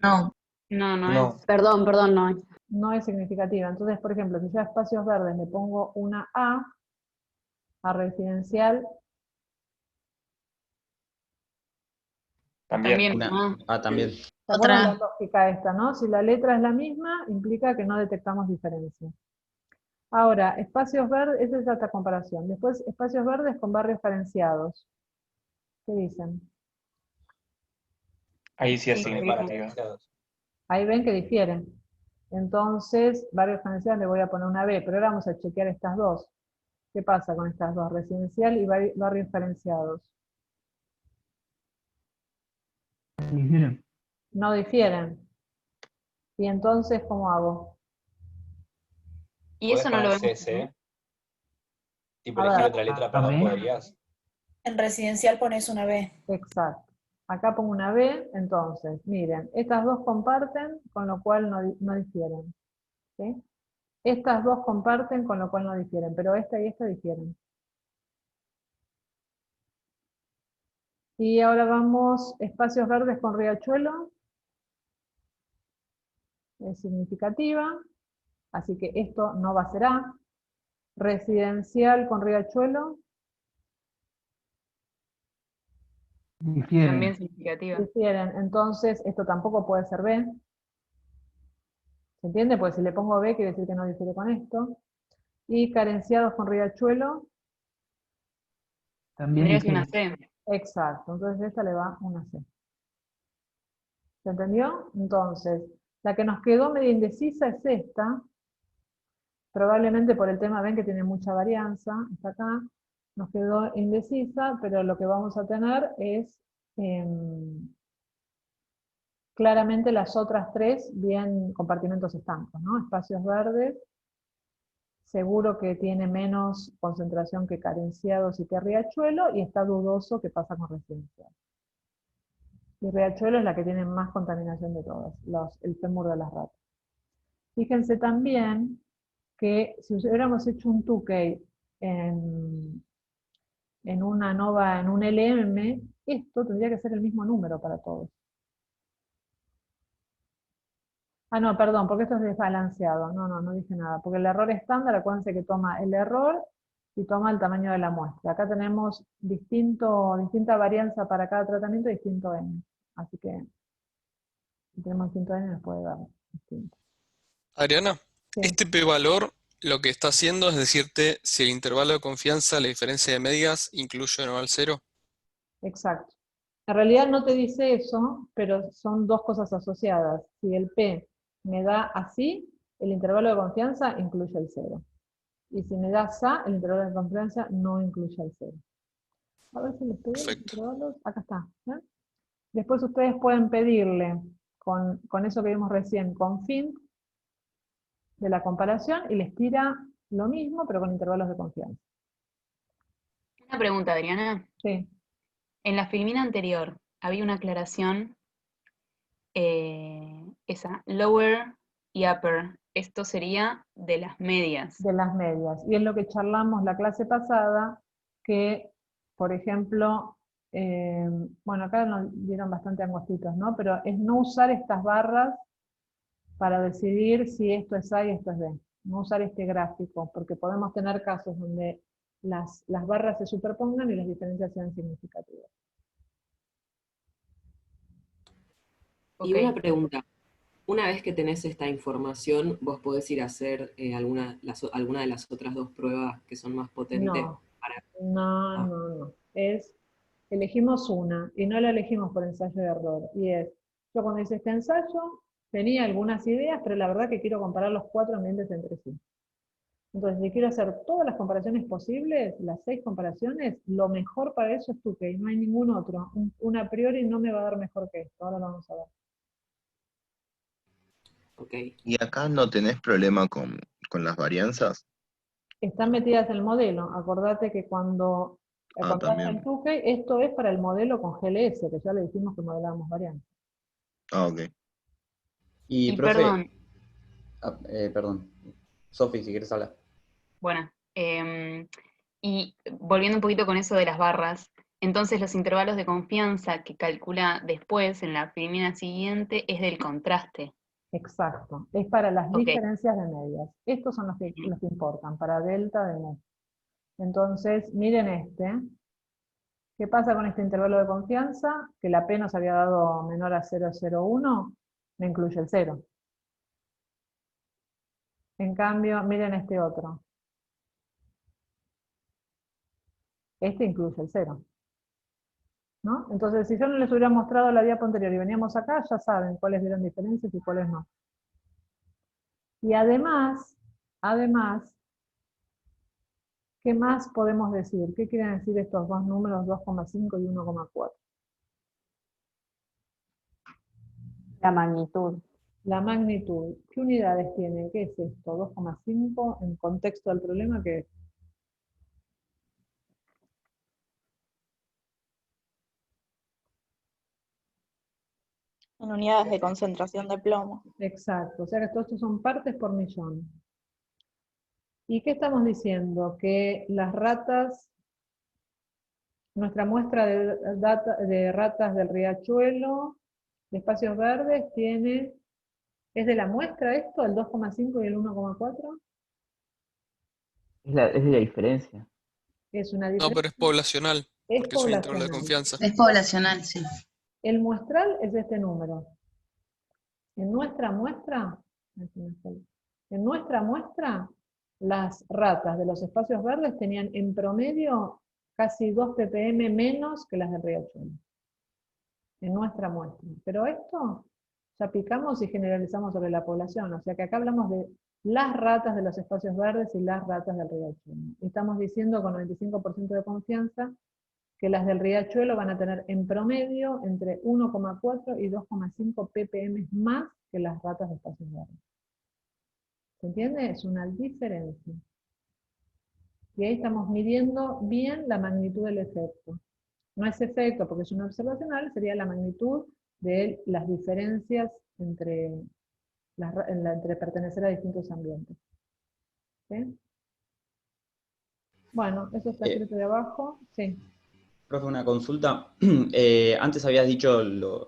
No. No, no No. es. Perdón, no es. No es significativa. Entonces, por ejemplo, si yo a espacios verdes le pongo una a residencial, También. También. ¿se acuerdan la Otra. lógica esta, no? Si la letra es la misma, implica que no detectamos diferencia. Ahora, espacios verdes, esa es esta comparación. Después, espacios verdes con barrios carenciados. ¿Qué dicen? Ahí sí es Sí, significativa. Ahí ven que difieren. Entonces, barrios carenciados le voy a poner una B, pero ahora vamos a chequear estas dos. ¿Qué pasa con estas dos? Residencial y barrios carenciados. Difieren. No difieren. ¿Y entonces cómo hago? Y eso no lo vemos. CS, tipo A elegir ver. otra letra, pero no podrías. En residencial pones una B. Exacto. Acá pongo una B, entonces, miren, estas dos comparten, con lo cual no difieren. ¿Sí? Estas dos comparten, con lo cual no difieren, pero esta y esta difieren. Y ahora vamos, espacios verdes con riachuelo. Es significativa, así que esto no va a ser A. Residencial con riachuelo. Difieren. También significativa. Difieren, entonces esto tampoco puede ser B. ¿Se entiende? Pues si le pongo B quiere decir que no difiere con esto. Y carenciados con riachuelo. También Tendría que una difieren. C. Exacto, entonces esta le va una C. ¿Se entendió? Entonces, la que nos quedó medio indecisa es esta. Probablemente por el tema, ven que tiene mucha varianza, está acá. Nos quedó indecisa, pero lo que vamos a tener es claramente las otras tres bien compartimentos estancos, ¿no? Espacios verdes, seguro que tiene menos concentración que carenciados y que riachuelo, y está dudoso que pasa con residencial. Y riachuelo es la que tiene más contaminación de todas, el fémur de las ratas. Fíjense también que si hubiéramos hecho un Tukey en una ANOVA, en un LM, esto tendría que ser el mismo número para todos. Ah, no, perdón, porque esto es desbalanceado. No dije nada. Porque el error estándar, acuérdense que toma el error y toma el tamaño de la muestra. Acá tenemos distinta varianza para cada tratamiento y distinto n. Así que si tenemos distinto n nos puede dar distinto. Adriana, Sí. este p-valor lo que está haciendo es decirte si el intervalo de confianza, la diferencia de medias, incluye o no al cero. Exacto. En realidad no te dice eso, pero son dos cosas asociadas. Si el P me da así, el intervalo de confianza incluye el 0. Y si me da SA, el intervalo de confianza no incluye el 0. A ver si les pedí los intervalos. Acá está. ¿eh? Después ustedes pueden pedirle, con eso que vimos recién, con FINT, de la comparación, y les tira lo mismo, pero con intervalos de confianza. Una pregunta, Adriana. Sí. En la filmina anterior había una aclaración, esa, lower y upper. Esto sería de las medias. De las medias. Y es lo que charlamos la clase pasada, que, por ejemplo, bueno, acá nos dieron bastante angostitos, ¿no? Pero es no usar estas barras para decidir si esto es A y esto es B. No usar este gráfico, porque podemos tener casos donde las barras se superpongan y las diferencias sean significativas. Y una pregunta. Una vez que tenés esta información, ¿vos podés ir a hacer alguna de las otras dos pruebas que son más potentes? No. Elegimos una, y no la elegimos por ensayo de error. Y yo cuando hice este ensayo, tenía algunas ideas, pero la verdad que quiero comparar los 4 ambientes entre sí. Entonces, si quiero hacer todas las comparaciones posibles, las 6 comparaciones, lo mejor para eso es Tukey, y no hay ningún otro. Un a priori no me va a dar mejor que esto, ahora lo vamos a ver. Okay. ¿Y acá no tenés problema con las varianzas? Están metidas en el modelo. Acordate que cuando también. el Tukey, esto es para el modelo con GLS, que ya le dijimos que modelábamos variantes. Ok. Y profe, perdón. Perdón. Sofi, si quieres hablar. Bueno, y volviendo un poquito con eso de las barras, entonces los intervalos de confianza que calcula después en la filmina siguiente es del contraste. Exacto, es para las diferencias de medias. Estos son los que importan, para delta de mu. Entonces, miren ¿Qué pasa con este intervalo de confianza? Que la P nos había dado menor a 0,01, me incluye el 0. En cambio, miren este otro. Este incluye el 0. ¿No? Entonces, si yo no les hubiera mostrado la diapo anterior y veníamos acá, ya saben cuáles vieron diferencias y cuáles no. Y además, ¿qué más podemos decir? ¿Qué quieren decir estos dos números, 2,5 y 1,4? La magnitud. La magnitud. ¿Qué unidades tiene? ¿Qué es esto? 2,5 en contexto del problema, ¿qué es? En unidades de concentración de plomo. Exacto, o sea que todos estos son partes por millón. ¿Y qué estamos diciendo? Que las ratas, nuestra muestra de ratas del riachuelo, de espacios verdes, ¿es de la muestra esto, el 2,5 y el 1,4? Es de la diferencia. Es una No, diferencia. pero es poblacional, Es porque es un intervalo de poblacional. confianza. Es poblacional, sí. El muestral es este número. En nuestra muestra, las ratas de los espacios verdes tenían en promedio casi 2 ppm menos que las del riachuelo. En nuestra muestra. Pero esto ya picamos y generalizamos sobre la población. O sea que acá hablamos de las ratas de los espacios verdes y las ratas del riachuelo. Y estamos diciendo con 95% de confianza que las del riachuelo van a tener en promedio entre 1,4 y 2,5 ppm más que las ratas de espacios verdes. ¿Se entiende? Es una diferencia. Y ahí estamos midiendo bien la magnitud del efecto. No es efecto porque es una observacional, sería la magnitud de las diferencias entre pertenecer a distintos ambientes. ¿Sí? Bueno, eso está escrito de abajo. Sí. Profe, una consulta. Antes habías dicho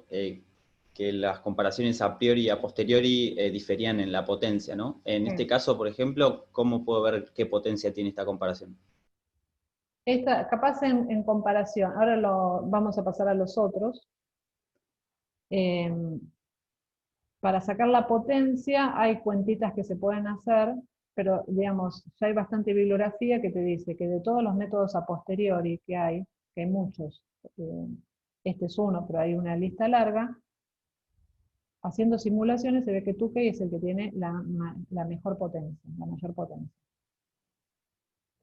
que las comparaciones a priori y a posteriori diferían en la potencia, ¿no? En Sí. este caso, por ejemplo, ¿cómo puedo ver qué potencia tiene esta comparación? Capaz en comparación, ahora vamos a pasar a los otros. Para sacar la potencia hay cuentitas que se pueden hacer, pero digamos, ya hay bastante bibliografía que te dice que de todos los métodos a posteriori que hay muchos, este es uno, pero hay una lista larga, haciendo simulaciones se ve que Tukey es el que tiene la mejor potencia, la mayor potencia.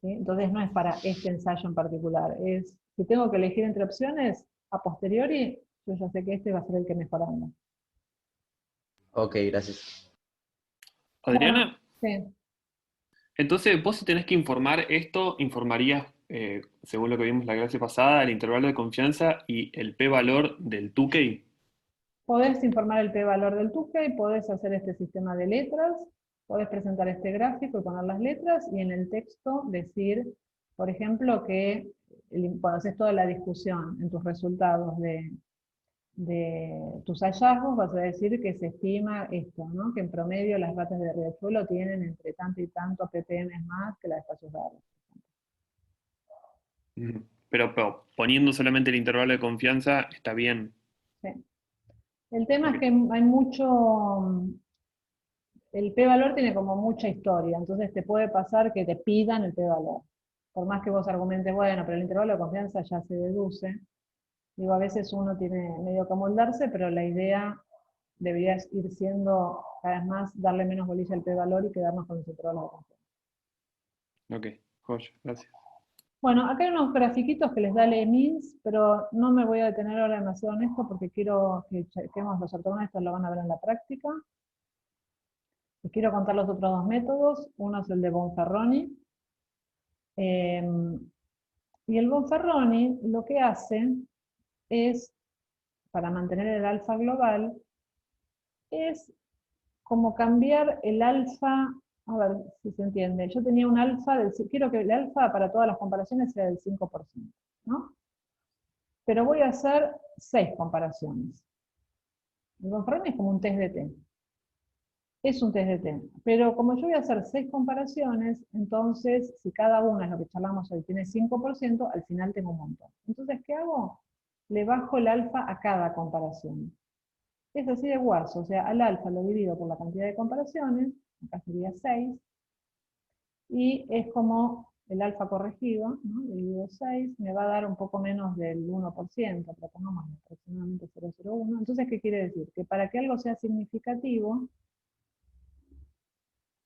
¿Sí? Entonces no es para este ensayo en particular, si tengo que elegir entre opciones, a posteriori, yo ya sé que este va a ser el que mejor anda. Ok, gracias. Adriana, Sí. entonces vos si tenés que informar esto, informarías, según lo que vimos la clase pasada, el intervalo de confianza y el p-valor del Tukey. Podés informar el p-valor del Tukey, podés hacer este sistema de letras, podés presentar este gráfico y poner las letras, y en el texto decir, por ejemplo, que cuando haces toda la discusión en tus resultados de tus hallazgos, vas a decir que se estima esto, ¿no? Que en promedio las ratas de riachuelo tienen entre tanto y tanto ppm más que las de espacios verdes. Pero poniendo solamente el intervalo de confianza, está bien. Sí. El tema es que hay mucho, el p-valor tiene como mucha historia, entonces te puede pasar que te pidan el p-valor. Por más que vos argumentes, bueno, pero el intervalo de confianza ya se deduce. Digo, a veces uno tiene medio que amoldarse, pero la idea debería ir siendo cada vez más darle menos bolilla al p-valor y quedarnos con los intervalos de confianza. Ok, joya, gracias. Bueno, acá hay unos grafiquitos que les da LeMins, pero no me voy a detener ahora demasiado en esto porque quiero que chequemos los ortogonales, esto lo van a ver en la práctica. Les quiero contar los otros dos métodos. Uno es el de Bonferroni. Y el Bonferroni lo que hace es, para mantener el alfa global, es como cambiar el alfa, a ver si se entiende. Yo tenía un alfa, quiero que el alfa para todas las comparaciones sea del 5%, ¿no? Pero voy a hacer 6 comparaciones. El Bonferroni es como un test de T. Es un test de T. Pero como yo voy a hacer 6 comparaciones, entonces, si cada una es lo que charlamos hoy, tiene 5%, al final tengo un montón. Entonces, ¿qué hago? Le bajo el alfa a cada comparación. Es así de guaso, o sea, al alfa lo divido por la cantidad de comparaciones, acá sería 6, y es como el alfa corregido, ¿no? Dividido 6, me va a dar un poco menos del 1%, pero pongamos aproximadamente 0,01. Entonces, ¿qué quiere decir? Que para que algo sea significativo,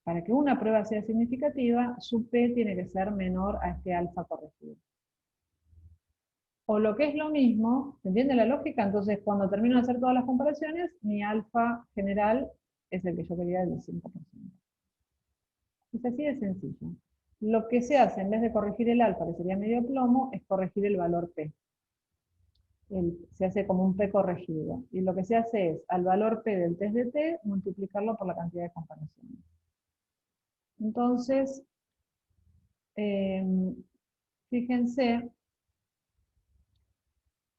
para que una prueba sea significativa, su P tiene que ser menor a este alfa corregido. O lo que es lo mismo, ¿se entiende la lógica? Entonces, cuando termino de hacer todas las comparaciones, mi alfa general es el que yo quería, del 5%. Es así de sencillo. Lo que se hace, en vez de corregir el alfa, que sería medio plomo, es corregir el valor P. Se hace como un P corregido. Y lo que se hace es, al valor P del test de T, multiplicarlo por la cantidad de comparaciones. Entonces, fíjense,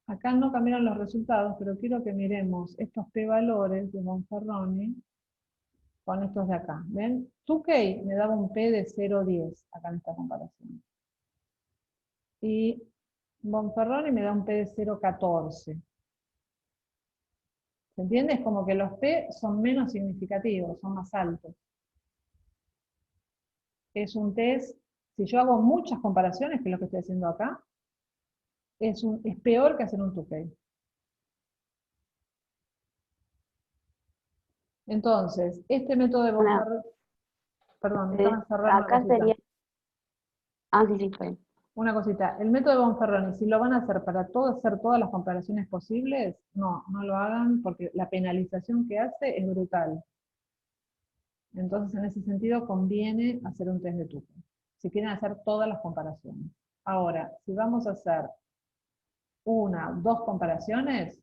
acá no cambiaron los resultados, pero quiero que miremos estos p-valores de Bonferroni con estos de acá. ¿Ven? Tukey me daba un p de 0,10 acá en esta comparación. Y Bonferroni me da un p de 0,14. ¿Se entiende? Es como que los p son menos significativos, son más altos. Es un test, si yo hago muchas comparaciones, que es lo que estoy haciendo acá, es peor que hacer un Tukey. Entonces, este método de Bonferroni... Perdón, déjame cerrar una acá cosita. sería... Ah, sí, sí, fue. Una cosita, el método de Bonferroni, si lo van a hacer para hacer todas las comparaciones posibles, no lo hagan porque la penalización que hace es brutal. Entonces, en ese sentido, conviene hacer un test de Tukey, si quieren hacer todas las comparaciones. Ahora, si vamos a hacer 1 o 2 comparaciones,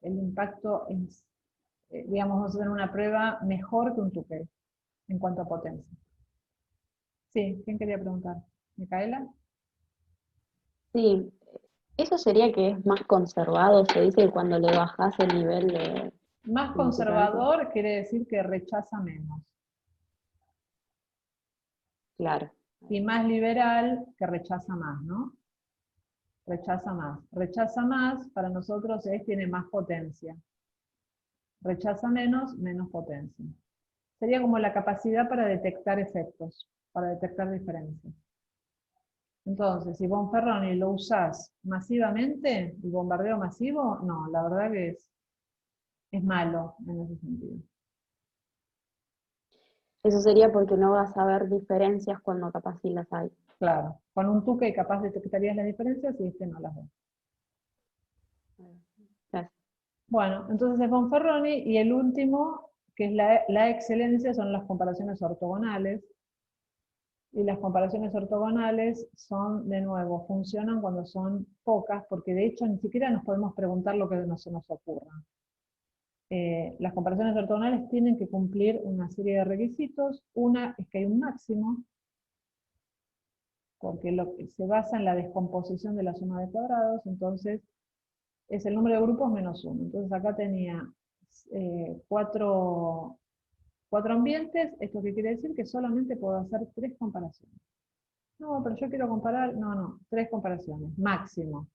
el impacto es, digamos, vamos a hacer una prueba mejor que un Tukey, en cuanto a potencia. Sí, ¿quién quería preguntar? ¿Micaela? Sí, Eso sería que es más conservado, se dice que cuando le bajás el nivel de Más significancia. conservador quiere decir que rechaza menos. Claro. Y más liberal que rechaza más, ¿no? Rechaza más. Rechaza más, para nosotros tiene más potencia. Rechaza menos, menos potencia. Sería como la capacidad para detectar efectos, para detectar diferencias. Entonces, si Bonferroni lo usás masivamente, el bombardeo masivo, no, la verdad que es malo en ese sentido. Eso sería porque no vas a ver diferencias cuando capaz sí las hay. Claro, con un Tuque capaz detectarías las diferencias y no las ves. Gracias. Bueno, entonces es Bonferroni, y el último, que es la excelencia, son las comparaciones ortogonales. Y las comparaciones ortogonales son, de nuevo, funcionan cuando son pocas, porque de hecho ni siquiera nos podemos preguntar lo que no se nos ocurra. Las comparaciones ortogonales tienen que cumplir una serie de requisitos. Una es que hay un máximo, porque se basa en la descomposición de la suma de cuadrados, entonces es el número de grupos menos 1. Entonces acá tenía 4 ambientes. ¿Esto qué quiere decir? Que solamente puedo hacer 3 comparaciones. No, pero yo quiero comparar, no, 3 comparaciones, máximo,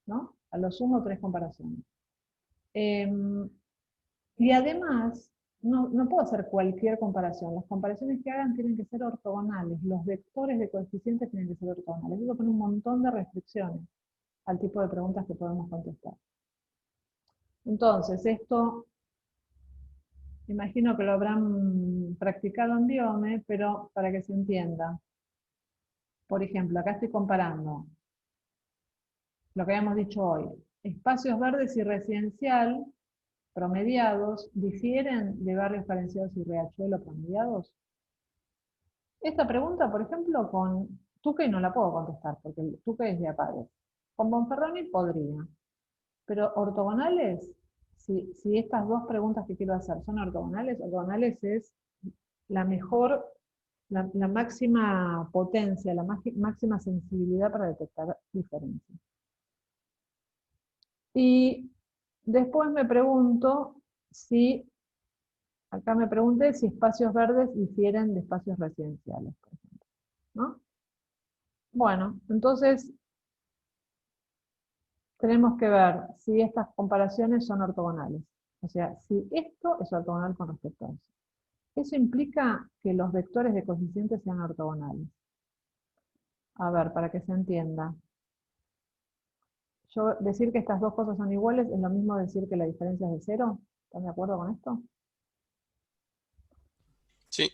¿no? A lo sumo 3 comparaciones. Y además, no puedo hacer cualquier comparación. Las comparaciones que hagan tienen que ser ortogonales. Los vectores de coeficientes tienen que ser ortogonales. Eso pone un montón de restricciones al tipo de preguntas que podemos contestar. Entonces, esto, imagino que lo habrán practicado en Biome, pero para que se entienda. Por ejemplo, acá estoy comparando lo que habíamos dicho hoy. Espacios verdes y residencial promediados difieren de barrios carenciados y riachuelo promediados. Esta pregunta, por ejemplo, con Tuque no la puedo contestar, porque el Tuque es de Apare. Con Bonferroni podría. Pero ortogonales, si estas dos preguntas que quiero hacer son ortogonales es la mejor, la máxima potencia, la máxima sensibilidad para detectar diferencias. Y después me pregunto si, acá me pregunté si espacios verdes difieren de espacios residenciales, por ejemplo, ¿no? Bueno, entonces tenemos que ver si estas comparaciones son ortogonales. O sea, si esto es ortogonal con respecto a eso. Eso implica que los vectores de coeficientes sean ortogonales. A ver, para que se entienda. Yo decir que estas dos cosas son iguales es lo mismo decir que la diferencia es de 0. ¿Están de acuerdo con esto? Sí.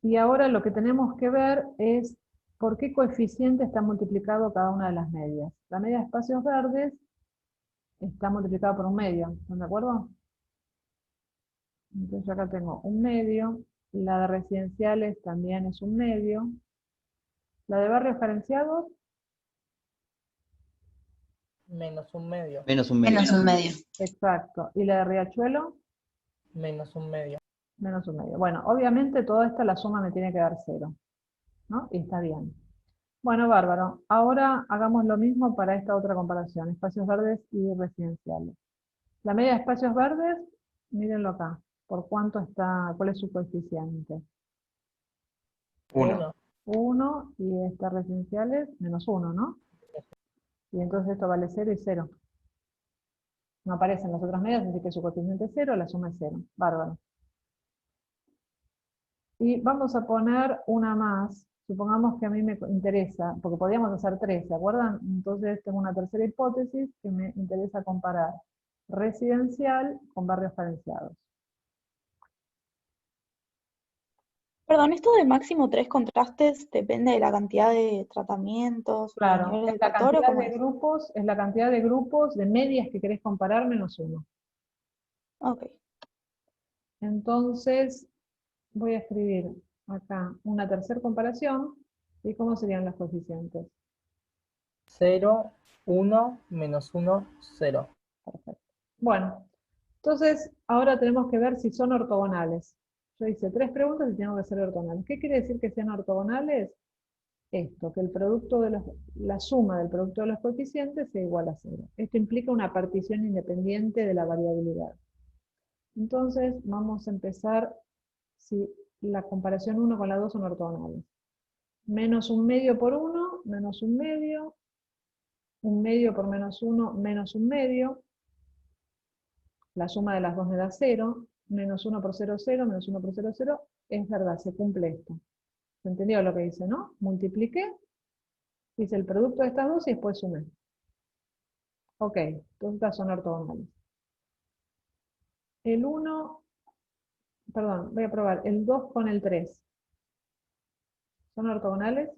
Y ahora lo que tenemos que ver es por qué coeficiente está multiplicado cada una de las medias. La media de espacios verdes está multiplicada por un medio. ¿Están de acuerdo? Entonces yo acá tengo un medio. La de residenciales también es un medio. La de barrios carenciados, Menos un medio. Menos un medio. Menos un medio. exacto. Y la de riachuelo, Menos un medio. menos un medio. Bueno, obviamente toda esta la suma me tiene que dar 0, ¿no? Y está bien. Bueno, bárbaro. Ahora hagamos lo mismo para esta otra comparación, espacios verdes y residenciales. La media de espacios verdes, mírenlo acá. ¿Por cuánto está? ¿Cuál es su coeficiente? 1. 1, y esta residenciales, menos 1, ¿no? Y entonces esto vale 0 y 0. No aparecen las otras medias, así que su coeficiente es 0, la suma es 0. Bárbaro. Y vamos a poner una más. Supongamos que a mí me interesa, porque podríamos hacer 3, ¿se acuerdan? Entonces tengo una tercera hipótesis que me interesa comparar residencial con barrios carenciados. Perdón, esto de máximo 3 contrastes depende de la cantidad de tratamientos, del Claro, nivel es la educatorio, cantidad ¿cómo de es? grupos, es la cantidad de grupos de medias que querés comparar menos 1. Ok. Entonces, voy a escribir acá una tercera comparación. ¿Y cómo serían los coeficientes? 0, 1, menos 1, 0. Perfecto. Bueno, entonces ahora tenemos que ver si son ortogonales. Yo hice 3 preguntas y tengo que ser ortogonales. ¿Qué quiere decir que sean ortogonales? esto, que el producto de la suma del producto de los coeficientes sea igual a 0. Esto implica una partición independiente de la variabilidad. Entonces, vamos a empezar si la comparación 1 con la 2 son ortogonales. Menos 1/2 por 1, menos 1/2, 1/2 por menos 1, menos 1/2. La suma de las dos me da 0, menos 1 por 0, 0, menos 1 por 0, 0. Es verdad, se cumple esto. ¿Se entendió lo que dice, no? Multipliqué, hice el producto de estas dos y después sumé. Ok, entonces estas son ortogonales. El 1, perdón, voy a probar, el 2 con el 3. ¿Son ortogonales?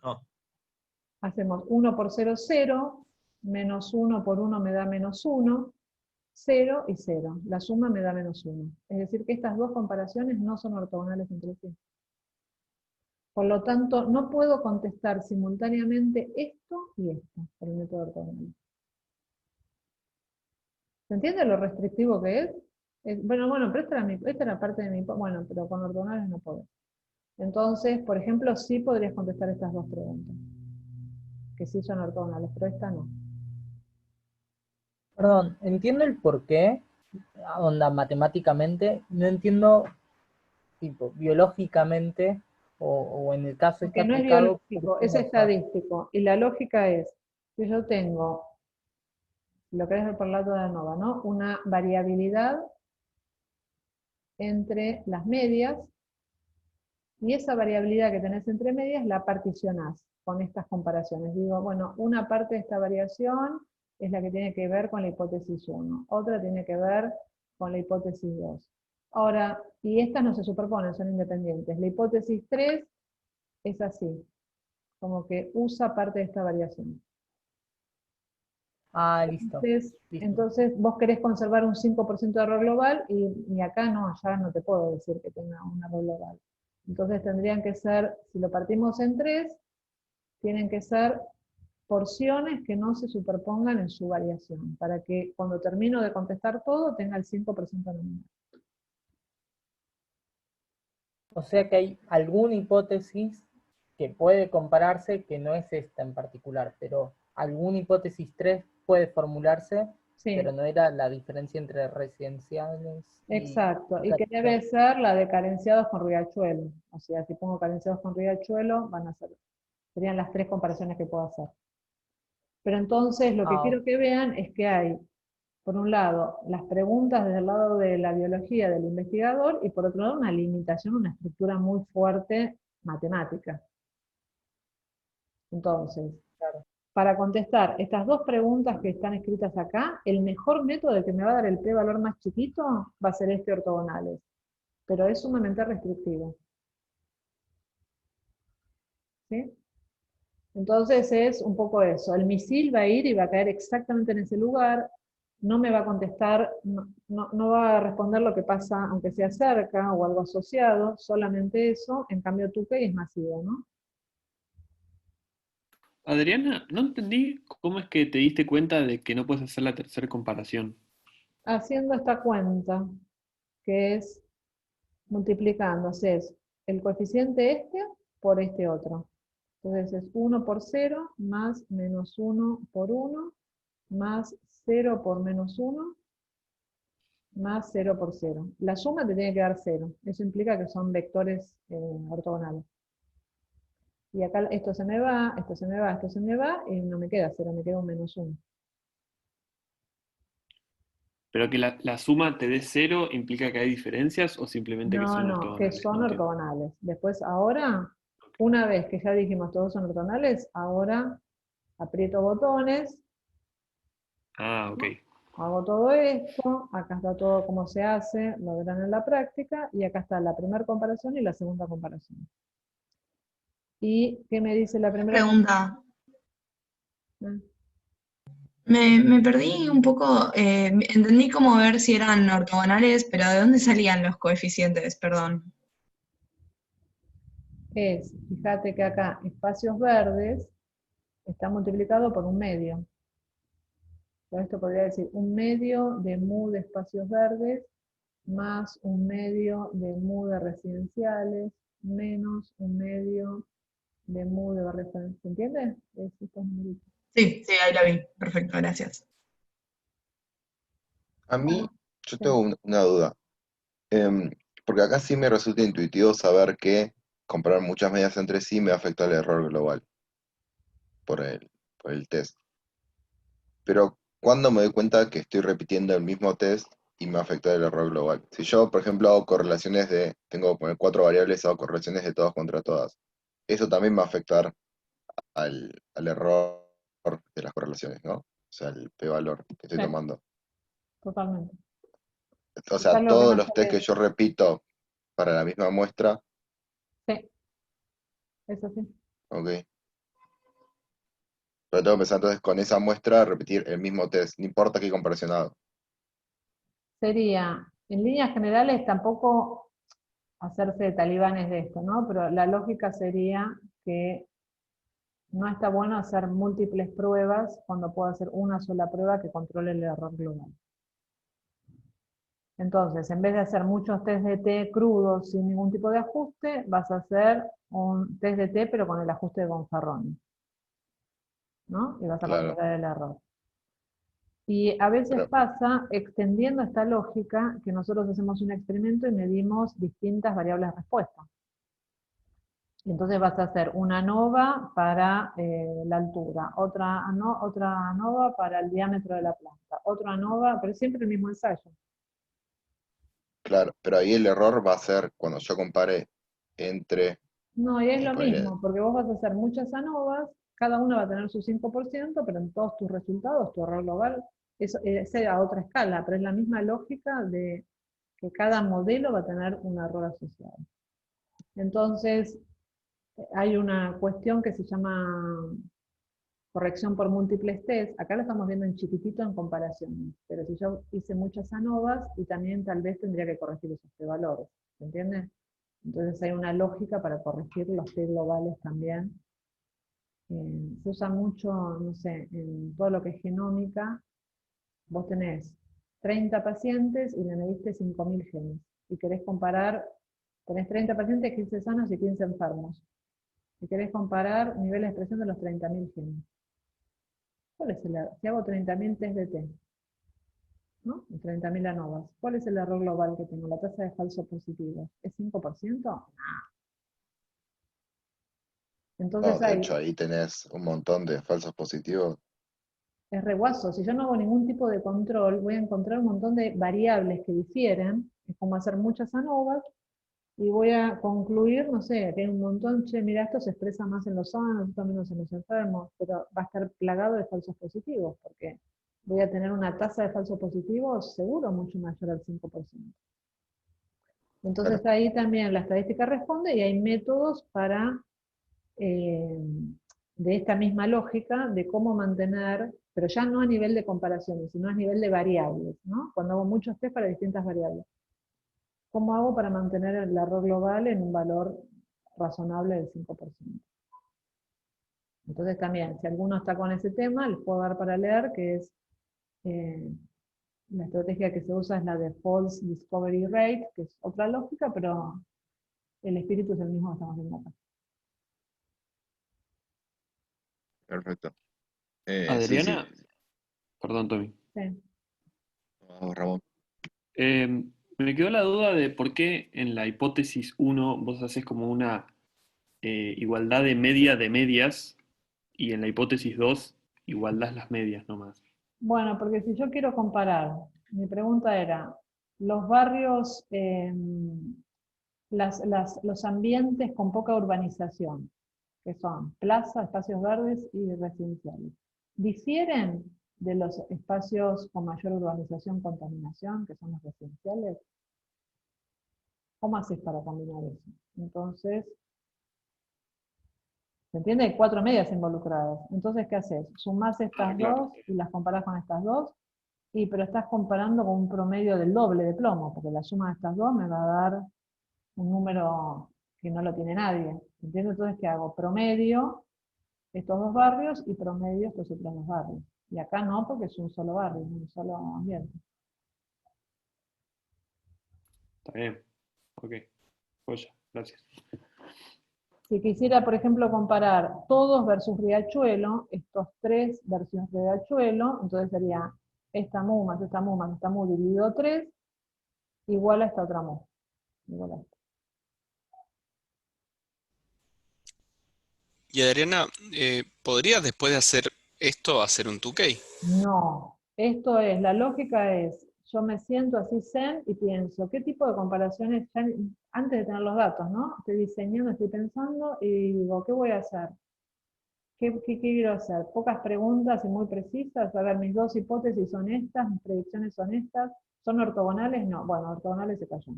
No. Hacemos 1 por 0, 0, menos 1 por 1 me da menos 1, 0 y 0. La suma me da menos 1. Es decir, que estas dos comparaciones no son ortogonales entre sí. Por lo tanto, no puedo contestar simultáneamente esto y esto por el método ortogonal. ¿Se entiende lo restrictivo que es? Bueno, pero esta era parte de mi... Bueno, pero con ortogonales no puedo. Entonces, por ejemplo, sí podrías contestar estas dos preguntas. Que sí son ortogonales, pero esta no. Perdón, entiendo el porqué, onda matemáticamente, no entiendo, tipo, biológicamente, o en el caso este Porque no es aplicado, biológico, ¿por qué es no son? estadístico. Y la lógica es que yo tengo, lo que es ver por el lado de ANOVA, ¿no? Una variabilidad entre las medias, y esa variabilidad que tenés entre medias la particionás con estas comparaciones. Digo, bueno, una parte de esta variación es la que tiene que ver con la hipótesis 1, otra tiene que ver con la hipótesis 2. Ahora, y estas no se superponen, son independientes. La hipótesis 3 es así, como que usa parte de esta variación. Ah, listo. Entonces vos querés conservar un 5% de error global y acá no, ya no te puedo decir que tenga un error global. Entonces tendrían que ser, si lo partimos en 3, tienen que ser porciones que no se superpongan en su variación, para que cuando termino de contestar todo tenga el 5% nominal. O sea que hay alguna hipótesis que puede compararse, que no es esta en particular, pero alguna hipótesis 3 puede formularse, Sí. pero no era la diferencia entre residenciales y... Exacto, y que debe ser la de carenciados con Riachuelo. O sea, si pongo carenciados con Riachuelo, serían las 3 comparaciones que puedo hacer. Pero entonces lo que quiero que vean es que hay, por un lado, las preguntas desde el lado de la biología del investigador, y por otro lado una limitación, una estructura muy fuerte matemática. Entonces, para contestar estas dos preguntas que están escritas acá, el mejor método de que me va a dar el p-valor más chiquito va a ser este ortogonales, pero es sumamente restrictivo. ¿Sí? Entonces es un poco eso, el misil va a ir y va a caer exactamente en ese lugar, no me va a contestar, no va a responder lo que pasa aunque sea cerca o algo asociado, solamente eso, en cambio Tukey es masivo, ¿no? Adriana, no entendí cómo es que te diste cuenta de que no puedes hacer la tercera comparación. Haciendo esta cuenta, que es multiplicando, es el coeficiente este por este otro. Entonces es 1 por 0 más menos 1 por 1 más 0 por menos 1 más 0 por 0. La suma te tiene que dar 0. Eso implica que son vectores ortogonales. Y acá esto se me va, esto se me va, esto se me va, y no me queda 0, me queda un menos 1. ¿Pero que la suma te dé 0 implica que hay diferencias o simplemente que son No, que ortogonales? son No entiendo. ortogonales. Después, ahora, una vez que ya dijimos todos son ortogonales, ahora aprieto botones, Ah, ok. hago todo esto, acá está todo como se hace, lo verán en la práctica, y acá está la primera comparación y la segunda comparación. ¿Y qué me dice la primera Pregunta. comparación? Me perdí un poco, entendí cómo ver si eran ortogonales, pero ¿de dónde salían los coeficientes? Perdón. Fíjate que acá espacios verdes está multiplicado por un medio. Por esto podría decir un medio de mu de espacios verdes más un medio de mu de residenciales menos un medio de mu de barra referencia. ¿Se entiende? Es estos numeritos. Sí, sí, ahí la vi. Perfecto, gracias. A mí, yo Sí. tengo una duda. Em, Porque acá sí me resulta intuitivo saber que comparar muchas medias entre sí me afecta el error global por el test. Pero ¿cuándo me doy cuenta que estoy repitiendo el mismo test y me afecta el error global? Si yo, por ejemplo, hago correlaciones tengo que poner 4 variables, hago correlaciones de todas contra todas, eso también va a afectar al error de las correlaciones, ¿no? O sea, el p-valor que estoy Sí, tomando. totalmente. O Es sea, algo que todos no los test que sabía. yo repito para la misma muestra, Sí, eso sí. ok. Pero tengo que empezar entonces con esa muestra a repetir el mismo test, no importa qué comparación hago. Sería, en líneas generales, tampoco hacerse talibanes de esto, ¿no? Pero la lógica sería que no está bueno hacer múltiples pruebas cuando puedo hacer una sola prueba que controle el error global. Entonces, en vez de hacer muchos test de T crudos sin ningún tipo de ajuste, vas a hacer un test de T pero con el ajuste de Gonzarroni, ¿no? Y vas a Claro, controlar el error. Y a veces pero pasa, extendiendo esta lógica, que nosotros hacemos un experimento y medimos distintas variables de respuesta. Y entonces vas a hacer una ANOVA para la altura, otra ANOVA para el diámetro de la planta, otra ANOVA, pero siempre el mismo ensayo. claro, pero ahí el error va a ser cuando yo compare entre, No, y es lo ponele, mismo, porque vos vas a hacer muchas ANOVAs, cada una va a tener su 5%, pero en todos tus resultados, tu error global, es a otra escala, pero es la misma lógica de que cada modelo va a tener un error asociado. Entonces, hay una cuestión que se llama corrección por múltiples test. Acá lo estamos viendo en chiquitito en comparaciones, pero si yo hice muchas ANOVAs y también tal vez tendría que corregir esos t-valores, ¿se entiende? Entonces hay una lógica para corregir los t globales también. Se usa mucho, no sé, en todo lo que es genómica, vos tenés 30 pacientes y le mediste 5.000 genes, y querés comparar, tenés 30 pacientes, 15 sanos y 15 enfermos, y querés comparar niveles de expresión de los 30.000 genes. ¿Cuál es el error? Si hago 30.000 test de T, ¿no? 30.000 ANOVAs, ¿cuál es el error global que tengo? La tasa de falsos positivos. ¿Es 5%? Entonces no, de ahí hecho ahí tenés un montón de falsos positivos. es reguazo. Si yo no hago ningún tipo de control, voy a encontrar un montón de variables que difieren. Es como hacer muchas ANOVAs y voy a concluir, no sé, que hay un montón, che, mira, esto se expresa más en los sanos, esto menos en los enfermos, pero va a estar plagado de falsos positivos, porque voy a tener una tasa de falsos positivos seguro mucho mayor al 5%. Entonces Claro, ahí también la estadística responde y hay métodos para, de esta misma lógica, de cómo mantener, pero ya no a nivel de comparaciones, sino a nivel de variables, ¿no? Cuando hago muchos test para distintas variables. ¿Cómo hago para mantener el error global en un valor razonable del 5%? Entonces también, si alguno está con ese tema, les puedo dar para leer, que es la estrategia que se usa es la de False Discovery Rate, que es otra lógica, pero el espíritu es el mismo que estamos viendo acá. perfecto. Sí, sí, Adriana, perdón, Tommy. Sí. vamos, Ramón. Me quedó la duda de por qué en la hipótesis 1 vos haces como una igualdad de media de medias y en la hipótesis 2 igualdad las medias nomás. Bueno, porque si yo quiero comparar, mi pregunta era, los barrios, los ambientes con poca urbanización, que son plazas, espacios verdes y residenciales, ¿difieren de los espacios con mayor urbanización, contaminación, que son los residenciales? ¿Cómo haces para combinar eso? Entonces, ¿se entiende? Hay 4 medias involucradas. Entonces, ¿qué haces? Sumás estas Claro. dos y las comparás con estas dos, pero estás comparando con un promedio del doble de plomo, porque la suma de estas dos me va a dar un número que no lo tiene nadie. ¿Entiendes? Entonces, ¿qué hago? Promedio estos dos barrios y promedio estos otros dos barrios. Y acá no, porque es un solo barrio, un solo ambiente. Está bien. Ok. Joya. Gracias. Si quisiera, por ejemplo, comparar todos versus Riachuelo, estos 3 versus Riachuelo, entonces sería esta mu más esta mu más esta mu dividido 3, igual a esta otra mu. Igual a esta. Y Adriana, ¿podrías después de hacer esto hacer un 2K? No, esto es, la lógica es, yo me siento así zen y pienso, ¿qué tipo de comparaciones, antes de tener los datos, ¿no? Estoy diseñando, estoy pensando y digo, ¿qué voy a hacer? ¿Qué quiero hacer? Pocas preguntas y muy precisas. A ver, mis 2 hipótesis son estas, mis predicciones son estas. ¿Son ortogonales? No. Bueno, ortogonales se cayó.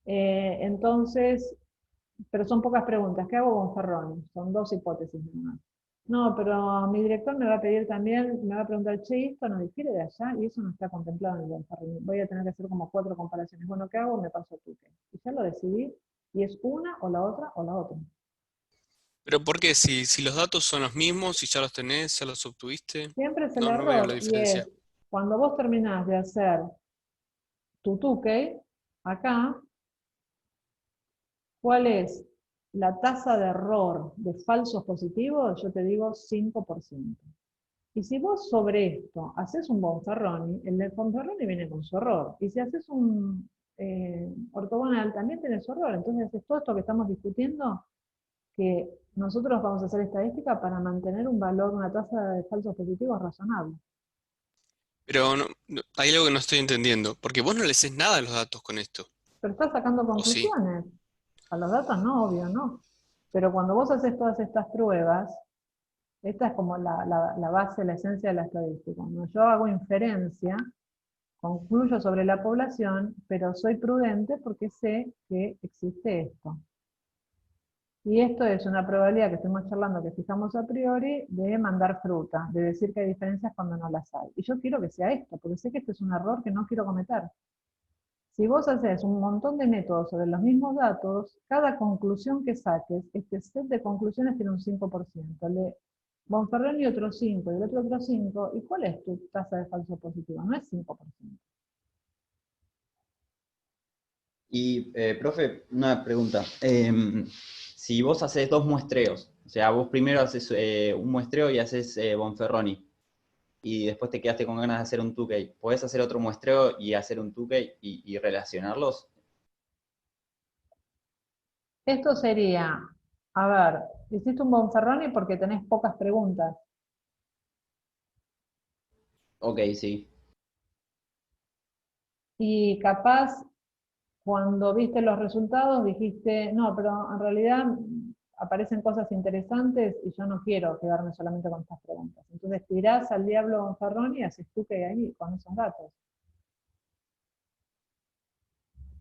Entonces, pero son pocas preguntas. ¿Qué hago con Ferroni? Son 2 hipótesis nomás. No, pero mi director me va a pedir también, me va a preguntar, che, esto no difiere de allá, y eso no está contemplado en el Bonferroni. Voy a tener que hacer como 4 comparaciones. Bueno, ¿qué hago? Me paso a Tuque. Y ya lo decidí, y es una o la otra o la otra. Pero ¿por qué? Si los datos son los mismos, si ya los tenés, ya los obtuviste, Siempre es el no veo la error, y diferencia. es, cuando vos terminás de hacer tu Tuque, acá, ¿cuál es la tasa de error de falsos positivos? Yo te digo 5%. Y si vos sobre esto haces un Bonferroni, el de Bonferroni viene con su error. Y si haces un ortogonal, también tiene su error. Entonces es todo esto que estamos discutiendo, que nosotros vamos a hacer estadística para mantener un valor, una tasa de falsos positivos razonable. Pero hay algo que no estoy entendiendo, porque vos no le haces nada a los datos con esto, Pero estás sacando ¿o sí? conclusiones. A los datos no, obvio, no. Pero cuando vos haces todas estas pruebas, esta es como la base, la esencia de la estadística. Cuando yo hago inferencia, concluyo sobre la población, pero soy prudente porque sé que existe esto. Y esto es una probabilidad que estemos charlando, que fijamos a priori, de mandar fruta, de decir que hay diferencias cuando no las hay. Y yo quiero que sea esto, porque sé que este es un error que no quiero cometer. Si vos haces un montón de métodos sobre los mismos datos, cada conclusión que saques, este set de conclusiones tiene un 5%. El de Bonferroni otro 5, y el otro 5, ¿y cuál es tu tasa de falso positivo? No es 5%. Y, profe, una pregunta. Si vos haces 2 muestreos, o sea, vos primero haces un muestreo y haces Bonferroni, y después te quedaste con ganas de hacer un 2K, ¿podés hacer otro muestreo y hacer un 2K y relacionarlos? Esto sería, a ver, hiciste un Bonferroni porque tenés pocas preguntas. Ok, sí. Y capaz, cuando viste los resultados, dijiste, no, pero en realidad aparecen cosas interesantes y yo no quiero quedarme solamente con estas preguntas. Entonces tirás al diablo Bonferroni y haces tú que ahí con esos datos.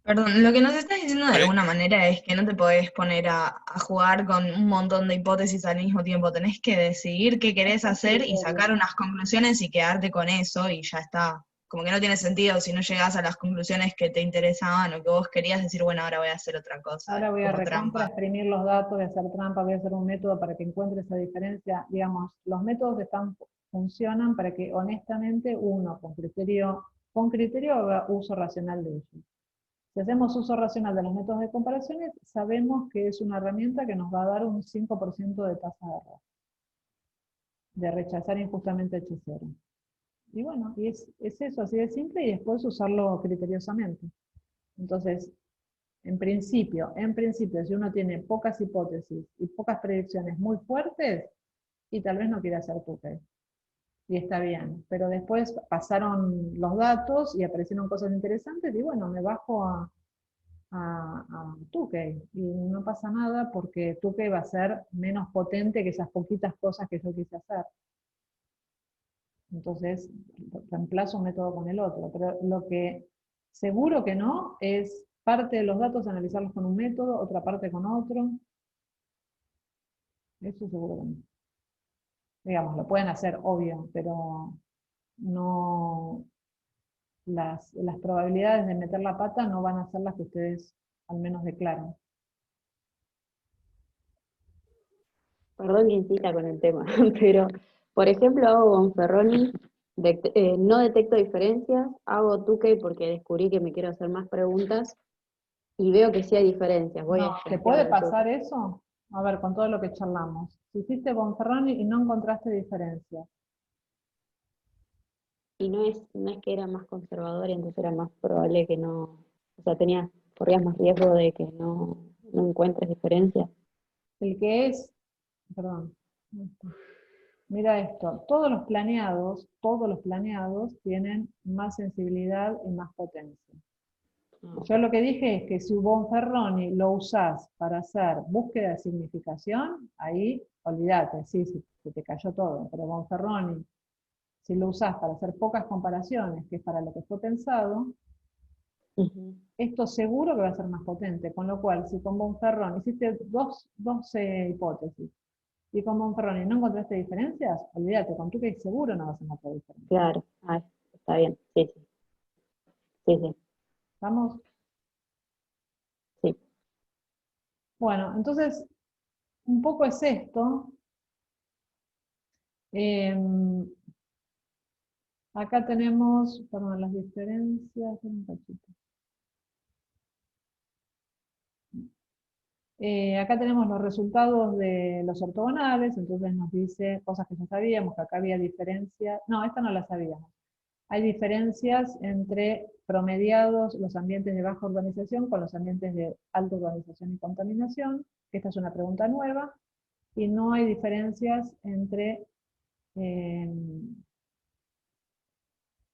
Perdón, lo que nos estás diciendo de alguna manera es que no te podés poner a jugar con un montón de hipótesis al mismo tiempo. Tenés que decidir qué querés hacer y sacar unas conclusiones y quedarte con eso y ya está. Como que no tiene sentido si no llegás a las conclusiones que te interesaban o que vos querías decir, bueno, ahora voy a hacer otra cosa. Ahora voy a como trampa. exprimir los datos, voy a hacer trampa, voy a hacer un método para que encuentre esa diferencia. Digamos, los métodos funcionan para que honestamente uno con criterio haga uso racional de ellos. Si hacemos uso racional de los métodos de comparaciones, sabemos que es una herramienta que nos va a dar un 5% de tasa de error, de rechazar injustamente H0. Y bueno, y es eso, así de simple, y después usarlo criteriosamente. Entonces, en principio, si uno tiene pocas hipótesis y pocas predicciones muy fuertes, y tal vez no quiere hacer Tuque. Y está bien, pero después pasaron los datos y aparecieron cosas interesantes, y bueno, me bajo a Tuque, y no pasa nada porque Tuque va a ser menos potente que esas poquitas cosas que yo quise hacer. Entonces, reemplazo un método con el otro, pero lo que seguro que no es parte de los datos analizarlos con un método, otra parte con otro. Eso seguro que no. Digamos, lo pueden hacer, obvio, pero no, las probabilidades de meter la pata no van a ser las que ustedes al menos declaran. Perdón que insista con el tema, pero, por ejemplo, hago Bonferroni, no detecto diferencias, hago Tuque porque descubrí que me quiero hacer más preguntas, y veo que sí hay diferencias. Voy No, a ¿te puede chequear el pasar eso? A ver, con todo lo que charlamos. Si hiciste Bonferroni y no encontraste diferencias. Y no es que era más conservador y entonces era más probable que no, o sea, corrías más riesgo de que no encuentres diferencias. El que es, perdón, mira esto, todos los planeados tienen más sensibilidad y más potencia. Yo lo que dije es que si Bonferroni lo usás para hacer búsqueda de significación, ahí olvídate, sí, se te cayó todo, pero Bonferroni, si lo usás para hacer pocas comparaciones, que es para lo que fue pensado, esto seguro que va a ser más potente, con lo cual, si con Bonferroni hiciste dos hipótesis, y con Bonferroni no encontraste diferencias, olvídate, con Tukey seguro no vas a encontrar diferencias. Claro, está bien, sí. ¿Estamos? Sí. Bueno, entonces, un poco es esto. Acá tenemos, perdón, las diferencias. Un cachito. Acá tenemos los resultados de los ortogonales, entonces nos dice cosas que ya sabíamos, que acá había diferencias. No, esta no la sabíamos. Hay diferencias entre promediados los ambientes de baja urbanización con los ambientes de alta urbanización y contaminación. Esta es una pregunta nueva. Y no hay diferencias entre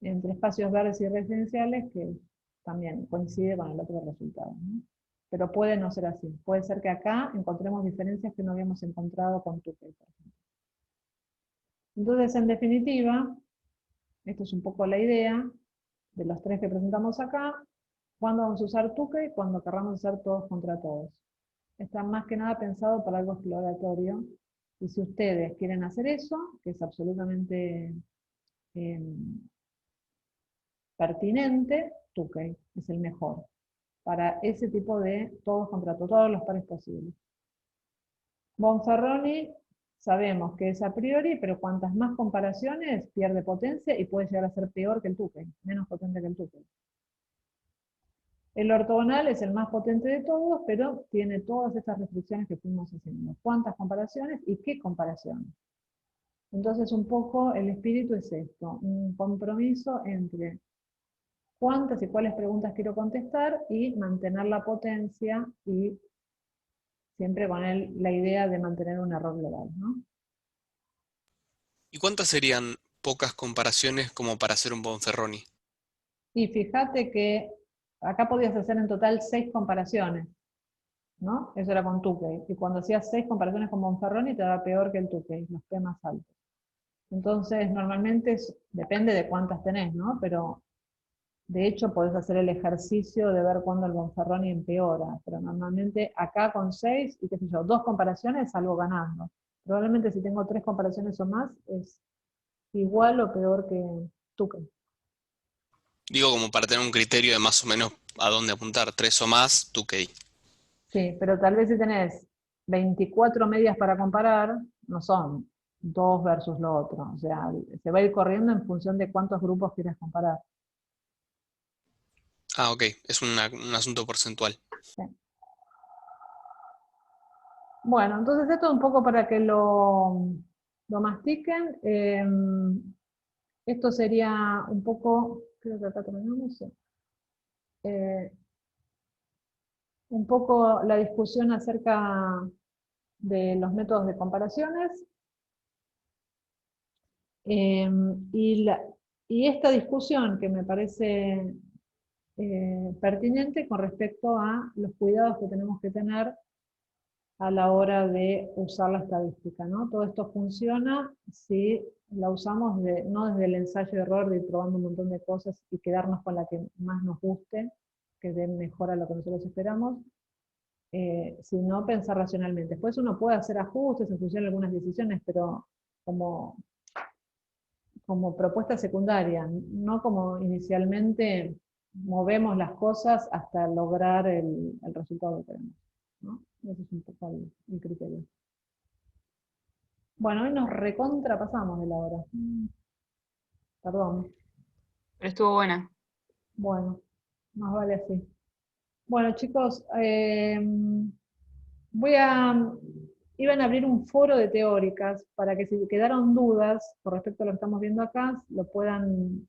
espacios verdes y residenciales, que también coincide con el otro resultado, ¿no? Pero puede no ser así. Puede ser que acá encontremos diferencias que no habíamos encontrado con Tukey, por ejemplo. Entonces, en definitiva, esto es un poco la idea de los tres que presentamos acá. ¿Cuándo vamos a usar Tukey? Cuando querramos hacer todos contra todos. Está más que nada pensado para algo exploratorio. Y si ustedes quieren hacer eso, que es absolutamente pertinente, Tukey es el mejor. Para ese tipo de todos contra todos los pares posibles. Bonferroni sabemos que es a priori, pero cuantas más comparaciones pierde potencia y puede llegar a ser peor que el Tukey, menos potente que el Tukey. El ortogonal es el más potente de todos, pero tiene todas estas restricciones que fuimos haciendo. ¿Cuántas comparaciones y qué comparaciones? Entonces un poco el espíritu es esto, un compromiso entre cuántas y cuáles preguntas quiero contestar y mantener la potencia y siempre con la idea de mantener un error global, ¿no? ¿Y cuántas serían pocas comparaciones como para hacer un Bonferroni? Y fíjate que acá podías hacer en total 6 comparaciones, ¿no? Eso era con Tukey. Y cuando hacías 6 comparaciones con Bonferroni te daba peor que el Tukey, los P más altos. Entonces, normalmente depende de cuántas tenés, ¿no? Pero de hecho podés hacer el ejercicio de ver cuándo el Bonferroni empeora. Pero normalmente acá con 6 y qué sé yo, 2 comparaciones salgo ganando. Probablemente si tengo 3 comparaciones o más es igual o peor que Tukey. Digo, como para tener un criterio de más o menos a dónde apuntar, 3 o más, Tukey. Sí, pero tal vez si tenés 24 medias para comparar, no son 2 versus lo otro. O sea, se va a ir corriendo en función de cuántos grupos quieras comparar. Ah, ok, es un asunto porcentual. Sí. Bueno, entonces esto es un poco para que lo mastiquen. Esto sería un poco, creo que acá terminamos, sí. Un poco la discusión acerca de los métodos de comparaciones. Y esta discusión que me parece pertinente con respecto a los cuidados que tenemos que tener a la hora de usar la estadística, ¿no? Todo esto funciona si la usamos no desde el ensayo de error, de ir probando un montón de cosas y quedarnos con la que más nos guste, que dé mejor a lo que nosotros esperamos, sino pensar racionalmente. Después uno puede hacer ajustes en función de algunas decisiones, pero como propuesta secundaria, no como inicialmente movemos las cosas hasta lograr el resultado que queremos, ¿no? Ese es un poco el criterio. Bueno, hoy nos recontrapasamos de la hora. Perdón. Pero estuvo buena. Bueno, más vale así. Bueno, chicos, voy a iban a abrir un foro de teóricas para que si quedaron dudas con respecto a lo que estamos viendo acá, lo puedan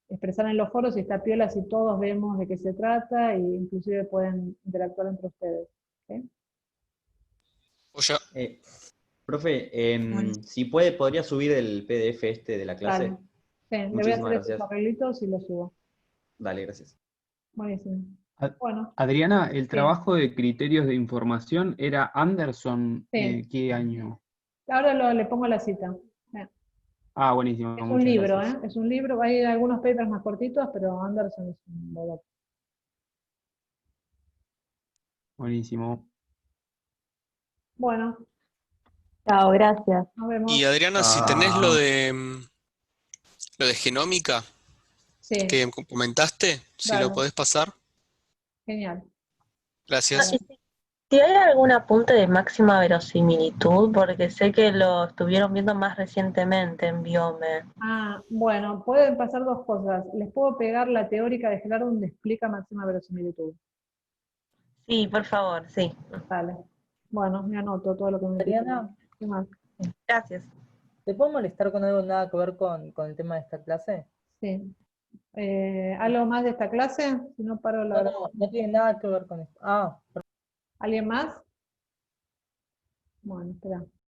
expresar en los foros y está piola si todos vemos de qué se trata e inclusive pueden interactuar entre ustedes. ¿Sí? Profe, si puede, ¿podría subir el PDF este de la clase? Dale. Sí, le voy a Muchísimas hacer estos gracias. arreglitos y lo subo. Dale, gracias. Buenísimo. Bueno, Adriana, el sí. trabajo de criterios de información era Anderson, Sí. ¿qué año? Ahora le pongo la cita. Ah, buenísimo, Es un muchas libro, gracias. Es un libro, hay algunos papers más cortitos, pero Anderson es un bodoque. Buenísimo. Bueno, Chao, gracias. nos vemos. Y Adriana, si tenés lo de genómica Sí, que comentaste, si lo dale, podés pasar, genial. gracias. Si hay algún apunte de máxima verosimilitud, porque sé que lo estuvieron viendo más recientemente en Biome. Bueno, pueden pasar dos cosas. Les puedo pegar la teórica de Gerardo donde explica máxima verosimilitud. Sí, por favor, sí. Vale. Bueno, me anoto todo lo que me Adriana, dijiste. ¿Qué más? Gracias. ¿te puedo molestar con algo nada que ver con el tema de esta clase? Sí. ¿Algo más de esta clase? Si no paro la No tiene nada que ver con esto. ¿Alguien más? Bueno, espera.